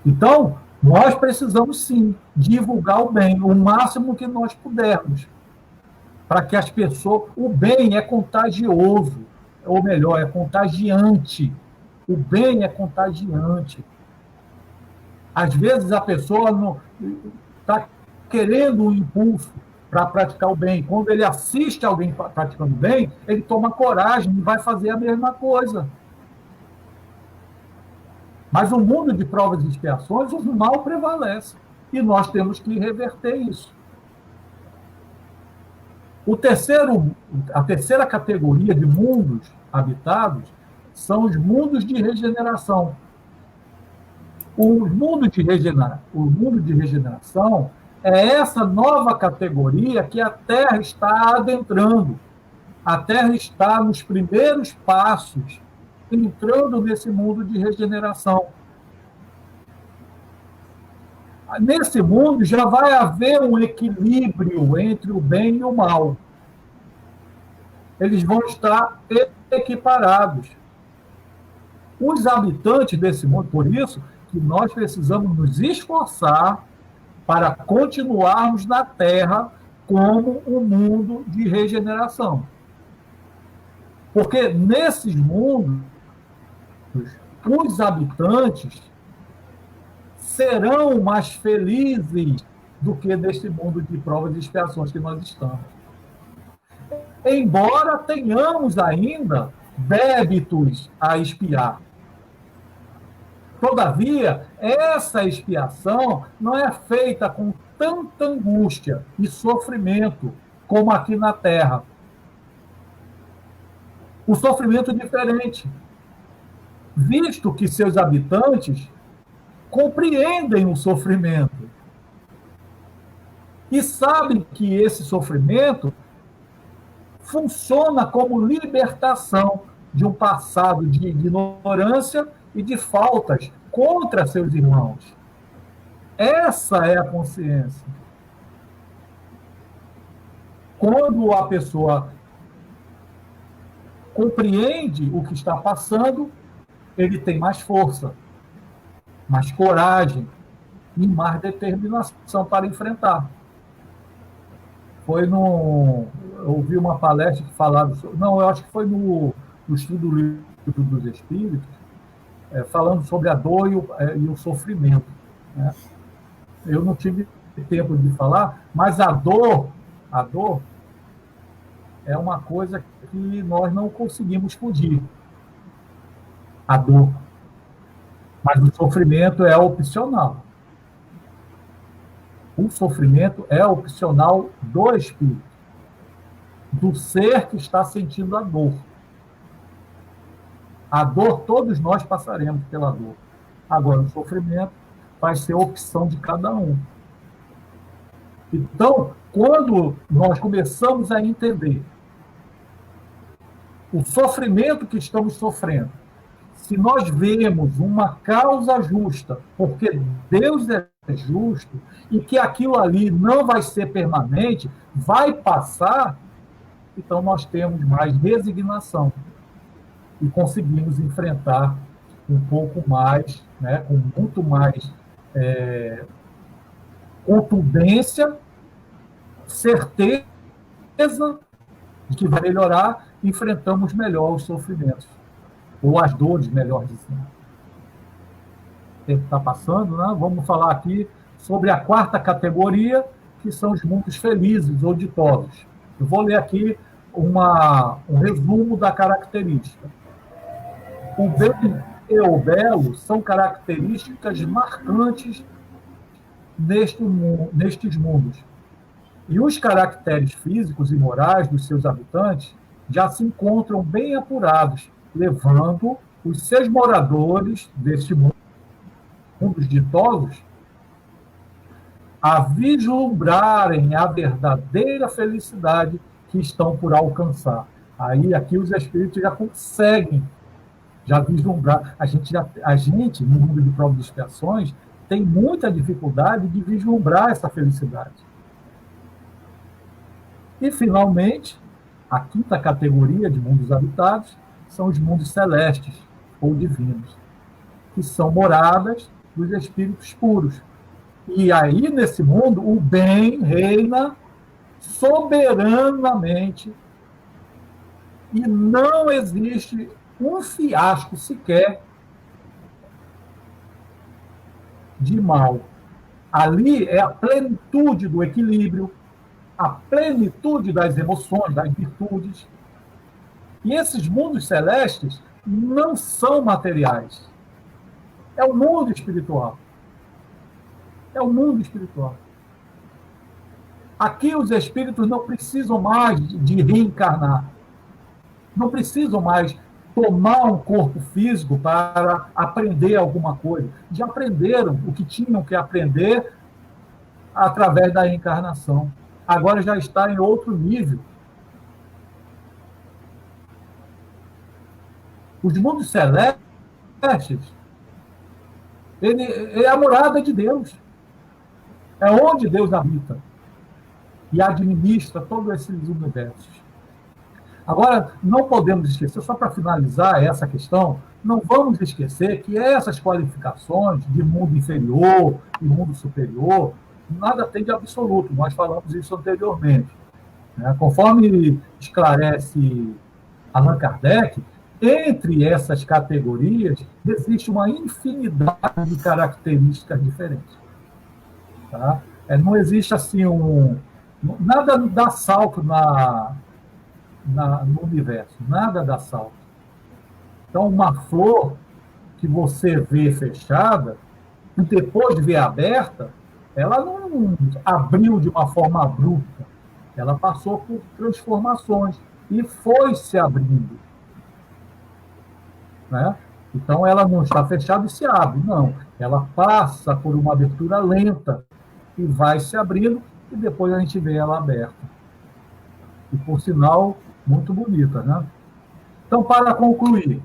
Então, nós precisamos, sim, divulgar o bem, o máximo que nós pudermos, para que as pessoas... O bem é contagioso, ou melhor, é contagiante. O bem é contagiante. Às vezes a pessoa não está querendo um impulso para praticar o bem. Quando ele assiste alguém praticando bem, ele toma coragem e vai fazer a mesma coisa. Mas no mundo de provas e expiações, o mal prevalece. E nós temos que reverter isso. A terceira categoria de mundos habitados são os mundos de regeneração. O mundo de regeneração é essa nova categoria que a Terra está adentrando. A Terra está nos primeiros passos, entrando nesse mundo de regeneração. Nesse mundo já vai haver um equilíbrio entre o bem e o mal. Eles vão estar equiparados. Os habitantes desse mundo, por isso que nós precisamos nos esforçar para continuarmos na Terra como um mundo de regeneração. Porque nesses mundos, os habitantes serão mais felizes do que neste mundo de provas e expiações que nós estamos. Embora tenhamos ainda débitos a expiar. Todavia, essa expiação não é feita com tanta angústia e sofrimento como aqui na Terra. O sofrimento é diferente, visto que seus habitantes compreendem o sofrimento e sabem que esse sofrimento funciona como libertação de um passado de ignorância e de faltas contra seus irmãos. Essa é a consciência. Quando a pessoa compreende o que está passando, ele tem mais força, mais coragem e mais determinação para enfrentar. Foi no... Eu ouvi uma palestra que falava... Não, eu acho que foi no estudo do Livro dos Espíritos, falando sobre a dor e o sofrimento, né? Eu não tive tempo de falar, mas a dor é uma coisa que nós não conseguimos fugir, a dor. Mas o sofrimento é opcional. O sofrimento é opcional do espírito, do ser que está sentindo a dor. A dor, todos nós passaremos pela dor. Agora, o sofrimento vai ser opção de cada um. Então, quando nós começamos a entender o sofrimento que estamos sofrendo, se nós vemos uma causa justa, porque Deus é justo, e que aquilo ali não vai ser permanente, vai passar, então nós temos mais resignação e conseguimos enfrentar um pouco mais, né, com muito mais contundência, certeza de que vai melhorar, enfrentamos melhor os sofrimentos, ou as dores, melhor dizendo. O tempo está passando, né? Vamos falar aqui sobre a quarta categoria, que são os mundos felizes ou ditosos. Eu vou ler aqui um resumo da característica. O bem e o belo são características marcantes nestes mundos. E os caracteres físicos e morais dos seus habitantes já se encontram bem apurados, levando os seus moradores deste mundo, mundos ditosos, a vislumbrarem a verdadeira felicidade que estão por alcançar. Aí, aqui, os espíritos já conseguem vislumbrar. A gente, no mundo de provas e expiações, tem muita dificuldade de vislumbrar essa felicidade. E, finalmente, a quinta categoria de mundos habitados são os mundos celestes, ou divinos, que são moradas dos espíritos puros. E aí, nesse mundo, o bem reina soberanamente e não existe um fiasco sequer de mal. Ali é a plenitude do equilíbrio, a plenitude das emoções, das virtudes. E esses mundos celestes não são materiais. É o mundo espiritual. É o mundo espiritual. Aqui os espíritos não precisam mais de reencarnar. Não precisam mais tomar um corpo físico para aprender alguma coisa. Já aprenderam o que tinham que aprender através da reencarnação. Agora já está em outro nível. Os mundos celestes, ele é a morada de Deus. É onde Deus habita e administra todos esses universos. Agora, não podemos esquecer, só para finalizar essa questão, não vamos esquecer que essas qualificações de mundo inferior e mundo superior, nada tem de absoluto, nós falamos isso anteriormente. Conforme esclarece Allan Kardec, entre essas categorias existe uma infinidade de características diferentes. Tá? Não existe assim nada dá salto no universo, nada dá salto. Então, uma flor que você vê fechada e depois vê aberta, ela não abriu de uma forma abrupta, ela passou por transformações e foi se abrindo. Né? Então, ela não está fechada e se abre, não. Ela passa por uma abertura lenta e vai se abrindo, e depois a gente vê ela aberta. E, por sinal, muito bonita, né? Então, para concluir,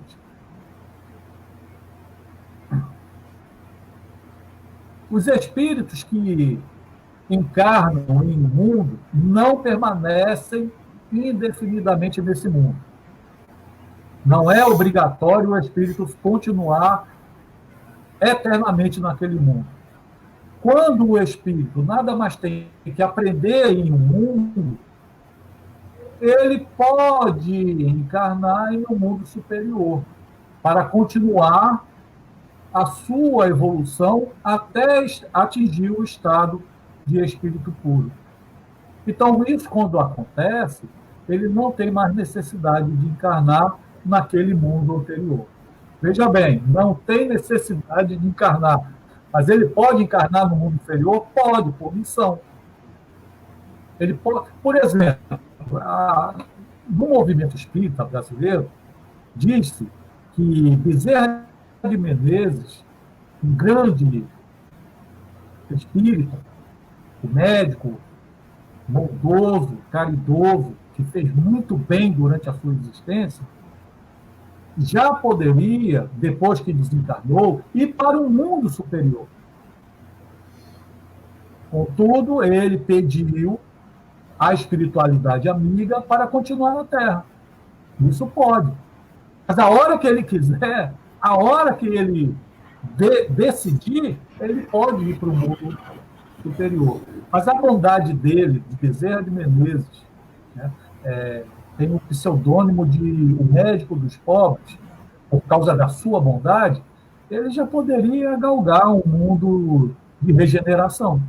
os espíritos que encarnam em um mundo não permanecem indefinidamente nesse mundo. Não é obrigatório o espírito continuar eternamente naquele mundo. Quando o espírito nada mais tem que aprender em um mundo, ele pode encarnar em um mundo superior para continuar a sua evolução até atingir o estado de espírito puro. Então, isso, quando acontece, ele não tem mais necessidade de encarnar naquele mundo anterior. Veja bem, não tem necessidade de encarnar, mas ele pode encarnar no mundo inferior? Pode, por missão. Ele pode, por exemplo, no movimento espírita brasileiro, diz-se que Bezerra de Menezes, um grande espírita, o médico, bondoso, caridoso, que fez muito bem durante a sua existência, já poderia, depois que desencarnou, ir para um mundo superior. Contudo, ele pediu a espiritualidade amiga para continuar na Terra. Isso pode. Mas a hora que ele quiser, a hora que ele decidir, ele pode ir para o mundo superior. Mas a bondade dele, de Bezerra de Menezes, né, tem o pseudônimo de o médico dos pobres, por causa da sua bondade, ele já poderia galgar um mundo de regeneração,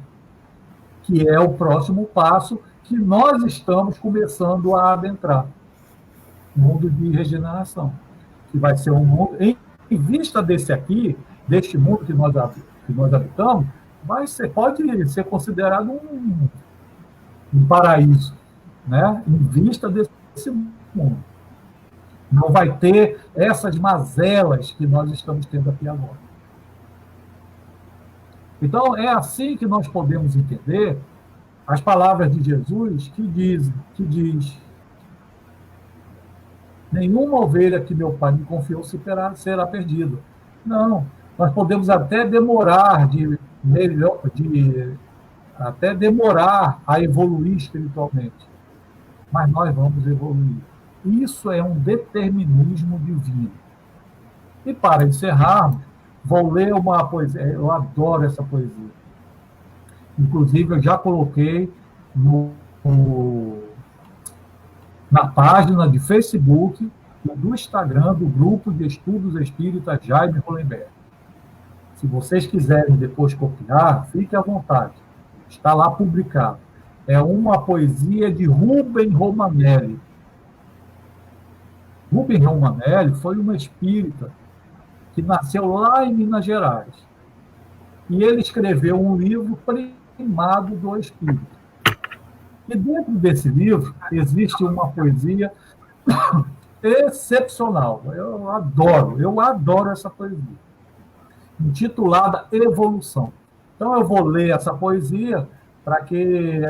que é o próximo passo que nós estamos começando a adentrar. Mundo de regeneração, que vai ser um mundo, em vista desse aqui, deste mundo que nós habitamos, pode ser considerado um paraíso, né? Em vista desse mundo. Não vai ter essas mazelas que nós estamos tendo aqui agora. Então, é assim que nós podemos entender as palavras de Jesus que diz: nenhuma ovelha que meu pai me confiou será perdida. Não, nós podemos até demorar até demorar a evoluir espiritualmente, mas nós vamos evoluir. Isso é um determinismo divino. E para encerrarmos, vou ler uma poesia. Eu adoro essa poesia. Inclusive, eu já coloquei na página de Facebook e do Instagram do Grupo de Estudos Espíritas Jaime Hollenberg. Se vocês quiserem depois copiar, fique à vontade. Está lá publicado. É uma poesia de Rubem Romanelli. Rubem Romanelli foi uma espírita que nasceu lá em Minas Gerais. E ele escreveu um livro primado do Espírito. E dentro desse livro existe uma poesia excepcional. Eu adoro essa poesia, intitulada Evolução. Então eu vou ler essa poesia para que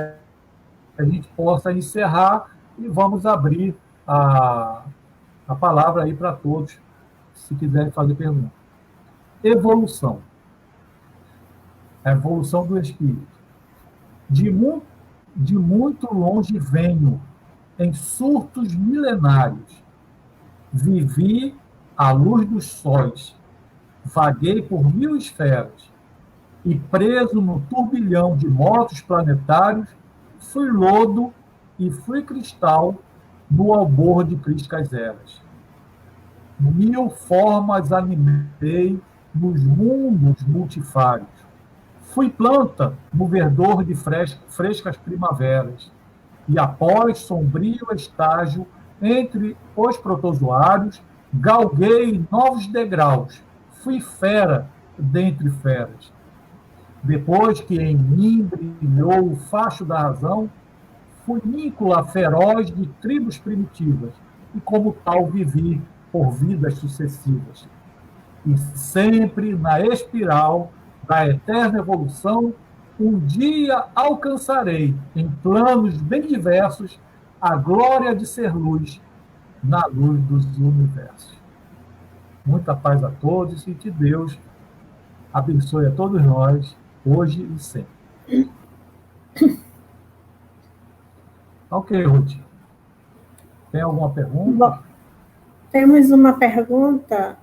a gente possa encerrar e vamos abrir a palavra aí para todos, se quiserem fazer pergunta. Evolução. A evolução do espírito. De muito longe venho, em surtos milenários. Vivi à luz dos sóis, vaguei por 1000 esferas, e preso no turbilhão de motos planetários, fui lodo e fui cristal no albor de crísticas eras. 1000 formas animei nos mundos multifários. Fui planta no verdor de frescas primaveras, e após sombrio estágio entre os protozoários, galguei novos degraus, fui fera dentre feras. Depois que em mim brilhou o facho da razão, fui íncula feroz de tribos primitivas, e como tal vivi por vidas sucessivas. E sempre na espiral da eterna evolução, um dia alcançarei, em planos bem diversos, a glória de ser luz na luz dos universos. Muita paz a todos e que Deus abençoe a todos nós, hoje e sempre. Ok, Ruth. Tem alguma pergunta? Bom, temos uma pergunta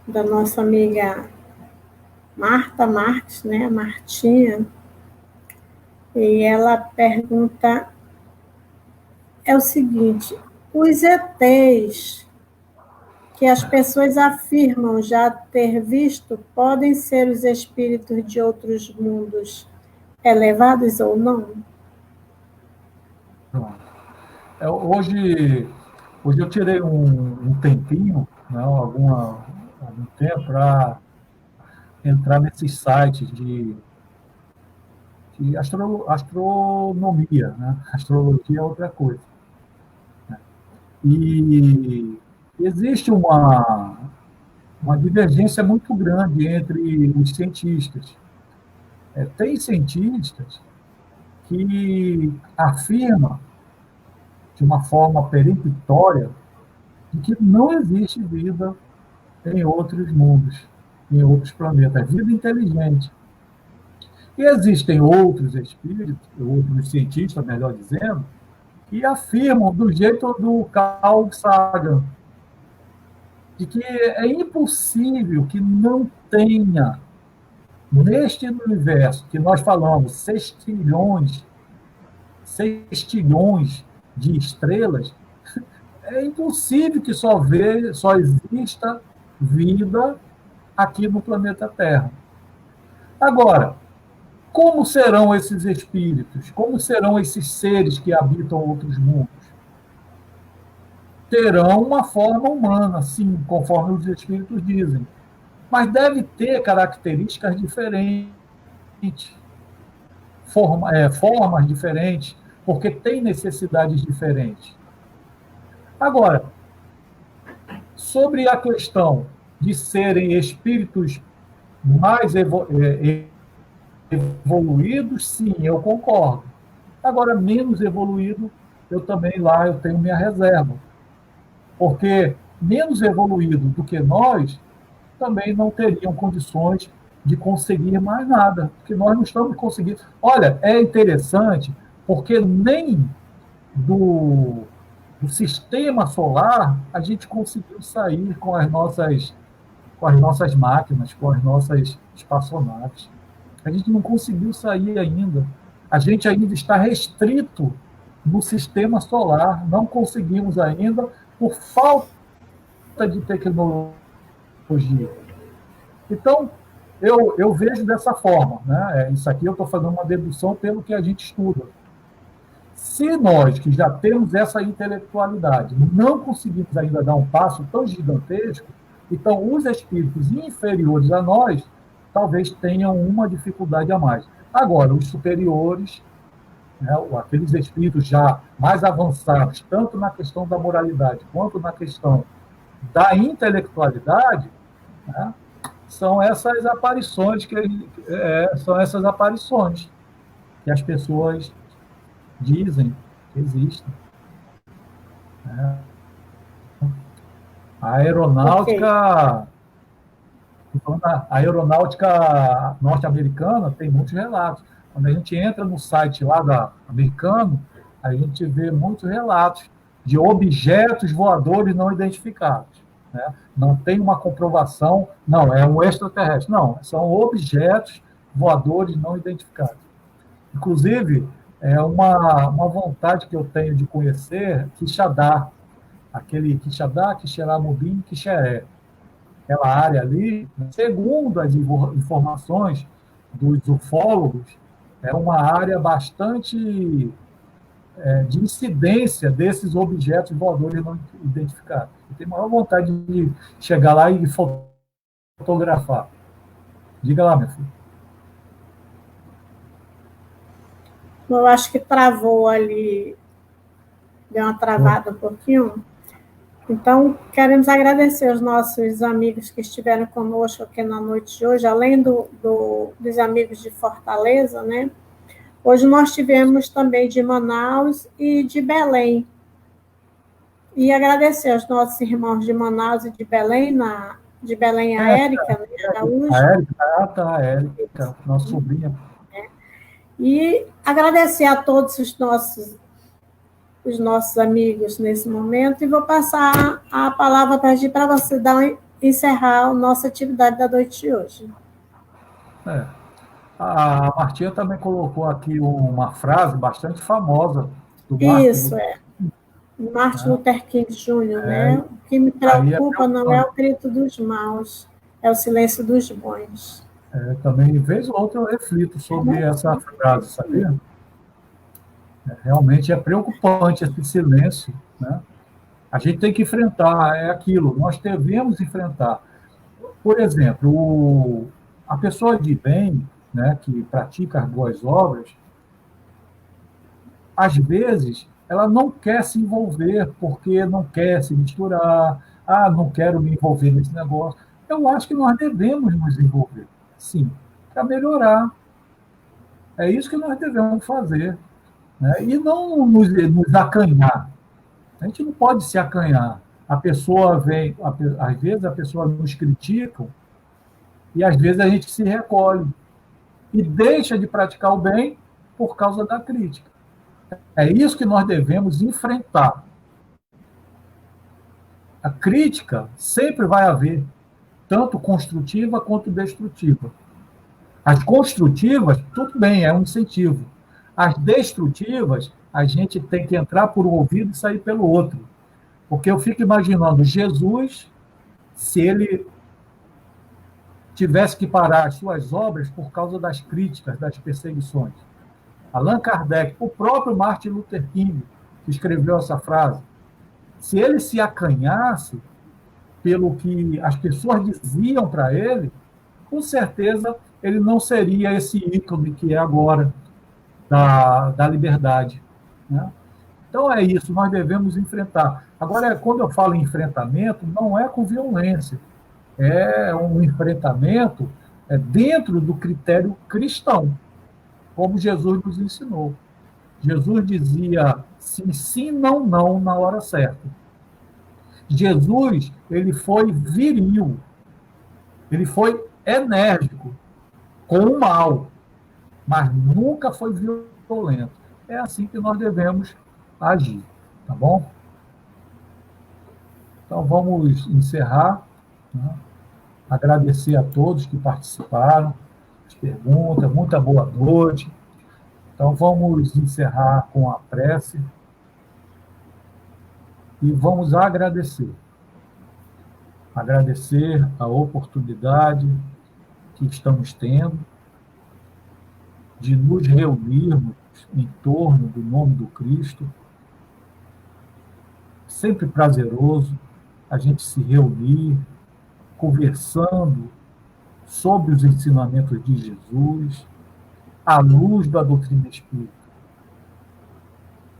da nossa amiga Marta Marques, né, Martinha, e ela pergunta o seguinte: os ETs que as pessoas afirmam já ter visto podem ser os espíritos de outros mundos elevados ou não? Hoje eu tirei um tempinho, né, algum tempo, para entrar nesses sites de astronomia, né? Astrologia é outra coisa. E existe uma divergência muito grande entre os cientistas. Tem cientistas que afirmam, de uma forma peremptória, de que não existe vida em outros mundos, em outros planetas, vida inteligente. E existem outros espíritos, outros cientistas, melhor dizendo, que afirmam, do jeito do Carl Sagan, de que é impossível que não tenha, neste universo que nós falamos, 6 trilhões de estrelas, é impossível que só exista vida aqui no planeta Terra. Agora, como serão esses espíritos? Como serão esses seres que habitam outros mundos? Terão uma forma humana, sim, conforme os espíritos dizem, mas deve ter características diferentes, formas diferentes, porque tem necessidades diferentes. Agora, sobre a questão de serem espíritos mais evoluídos, sim, eu concordo. Agora, menos evoluído, eu tenho minha reserva. Porque menos evoluído do que nós também não teriam condições de conseguir mais nada, porque nós não estamos conseguindo. Olha, é interessante, porque nem do sistema solar a gente conseguiu sair com as nossas máquinas, com as nossas espaçonaves. A gente não conseguiu sair ainda. A gente ainda está restrito no sistema solar. Não conseguimos ainda por falta de tecnologia. Então, eu vejo dessa forma. Né? Isso aqui eu estou fazendo uma dedução pelo que a gente estuda. Se nós, que já temos essa intelectualidade, não conseguimos ainda dar um passo tão gigantesco, então os espíritos inferiores a nós talvez tenham uma dificuldade a mais. Agora, os superiores, né, aqueles espíritos já mais avançados, tanto na questão da moralidade quanto na questão da intelectualidade, né, são essas aparições que as pessoas dizem que existem. Né? A aeronáutica, a aeronáutica norte-americana tem muitos relatos. Quando a gente entra no site lá americano, a gente vê muitos relatos de objetos voadores não identificados. Né? Não tem uma comprovação, não, é um extraterrestre. Não, são objetos voadores não identificados. Inclusive, é uma vontade que eu tenho de conhecer Quixadá, aquele Quixadá, Quixeramobim, Quixeré. Aquela área ali, segundo as informações dos ufólogos, é uma área bastante de incidência desses objetos voadores não identificados. Eu tenho a maior vontade de chegar lá e fotografar. Diga lá, meu filho. Eu acho que travou ali, deu uma travada um pouquinho. Então, queremos agradecer aos nossos amigos que estiveram conosco aqui na noite de hoje, além dos amigos de Fortaleza, né? Hoje nós tivemos também de Manaus e de Belém. E agradecer aos nossos irmãos de Manaus e de Belém, de Belém a Érica, né? A Érica, nossa sobrinha. E agradecer a todos os nossos amigos nesse momento, e vou passar a palavra para você encerrar a nossa atividade da noite de hoje. É. A Martinha também colocou aqui uma frase bastante famosa do Martin Isso, Luther, Martin né? Luther King Jr., né? É, O que me aí até preocupa não é o grito dos maus, é o silêncio dos bons. também, vez ou outra, eu reflito sobre essa frase, sabia? Realmente é preocupante esse silêncio, né? A gente tem que enfrentar, é aquilo, nós devemos enfrentar. Por exemplo, a pessoa de bem, né, que pratica as boas obras, às vezes ela não quer se envolver porque não quer se misturar, não quero me envolver nesse negócio. Eu acho que nós devemos nos envolver, sim, para melhorar. É isso que nós devemos fazer, né? E não nos acanhar. A gente não pode se acanhar. A pessoa vem, às vezes a pessoa nos critica e às vezes a gente se recolhe e deixa de praticar o bem por causa da crítica. É isso que nós devemos enfrentar. A crítica sempre vai haver, tanto construtiva quanto destrutiva. As construtivas, tudo bem, é um incentivo. As destrutivas, a gente tem que entrar por um ouvido e sair pelo outro. Porque eu fico imaginando Jesus, se ele tivesse que parar as suas obras por causa das críticas, das perseguições. Allan Kardec, o próprio Martin Luther King, que escreveu essa frase, se ele se acanhasse pelo que as pessoas diziam para ele, com certeza ele não seria esse ícone que é agora da liberdade. Né? Então é isso, nós devemos enfrentar. Agora, quando eu falo em enfrentamento, não é com violência, é um enfrentamento dentro do critério cristão, como Jesus nos ensinou. Jesus dizia sim, sim, não, não, na hora certa. Jesus, ele foi viril, ele foi enérgico com o mal, mas nunca foi violento. É assim que nós devemos agir, tá bom? Então vamos encerrar, né? Agradecer a todos que participaram, as perguntas, muita boa noite. Então vamos encerrar com a prece e vamos agradecer. Agradecer a oportunidade que estamos tendo de nos reunirmos em torno do nome do Cristo. Sempre prazeroso a gente se reunir, conversando sobre os ensinamentos de Jesus, à luz da doutrina espírita.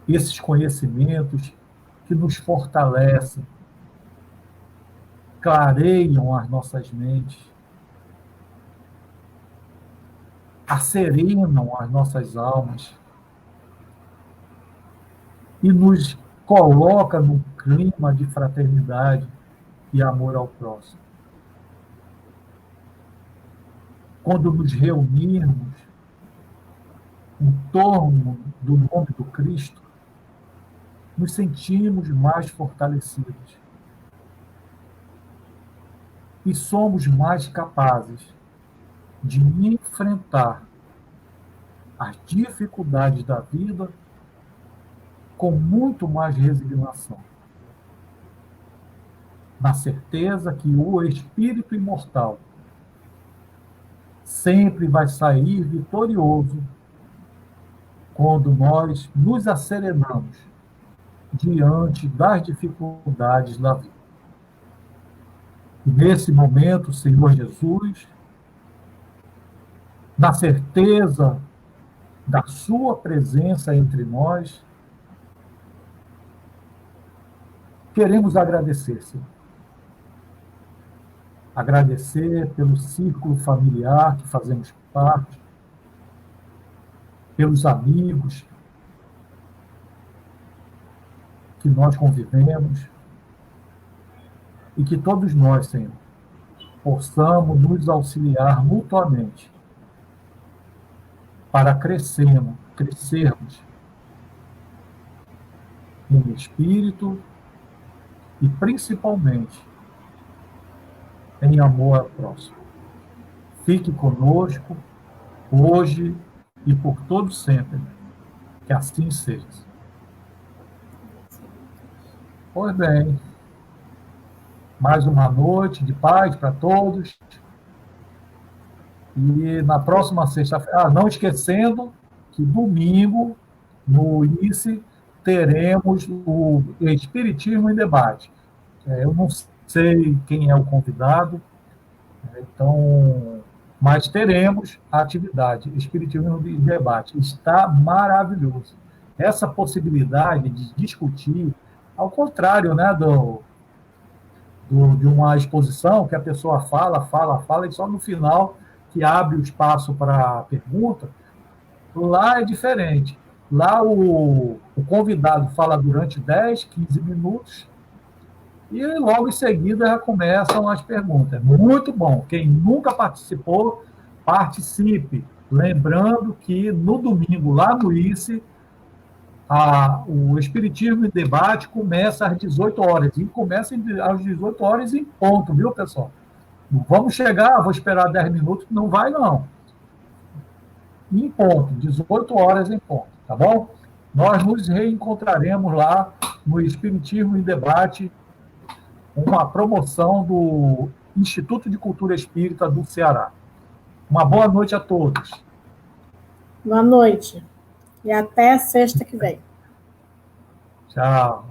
Esses conhecimentos que nos fortalecem, clareiam as nossas mentes, asserenam as nossas almas e nos coloca num clima de fraternidade e amor ao próximo. Quando nos reunirmos em torno do nome do Cristo, nos sentimos mais fortalecidos e somos mais capazes de enfrentar as dificuldades da vida com muito mais resignação, na certeza que o espírito imortal sempre vai sair vitorioso quando nós nos asserenamos diante das dificuldades da vida. E nesse momento, Senhor Jesus, na certeza da sua presença entre nós, queremos agradecer, Senhor. Agradecer pelo círculo familiar que fazemos parte, pelos amigos que nós convivemos, e que todos nós, Senhor, possamos nos auxiliar mutuamente para crescermos em espírito e principalmente em amor ao próximo. fique conosco, hoje e por todo sempre. Que assim seja. Pois bem, mais uma noite de paz para todos. E na próxima sexta-feira, não esquecendo que domingo, no ICE, teremos o Espiritismo em Debate. Eu não sei quem é o convidado, então, mas teremos a atividade Espiritismo em Debate. Está maravilhoso. Essa possibilidade de discutir, ao contrário, né, de uma exposição que a pessoa fala, e só no final que abre o espaço para pergunta, lá é diferente. Lá o convidado fala durante 10, 15 minutos e logo em seguida já começam as perguntas. Muito bom. Quem nunca participou, participe. Lembrando que no domingo, lá no ICE, o Espiritismo em Debate começa às 18 horas. E começa às 18 horas em ponto, viu, pessoal? Não vamos chegar, vou esperar 10 minutos, não vai, não. Em ponto, 18 horas em ponto, tá bom? Nós nos reencontraremos lá no Espiritismo em Debate, uma promoção do Instituto de Cultura Espírita do Ceará. Uma boa noite a todos. Boa noite. E até sexta que vem. Tchau.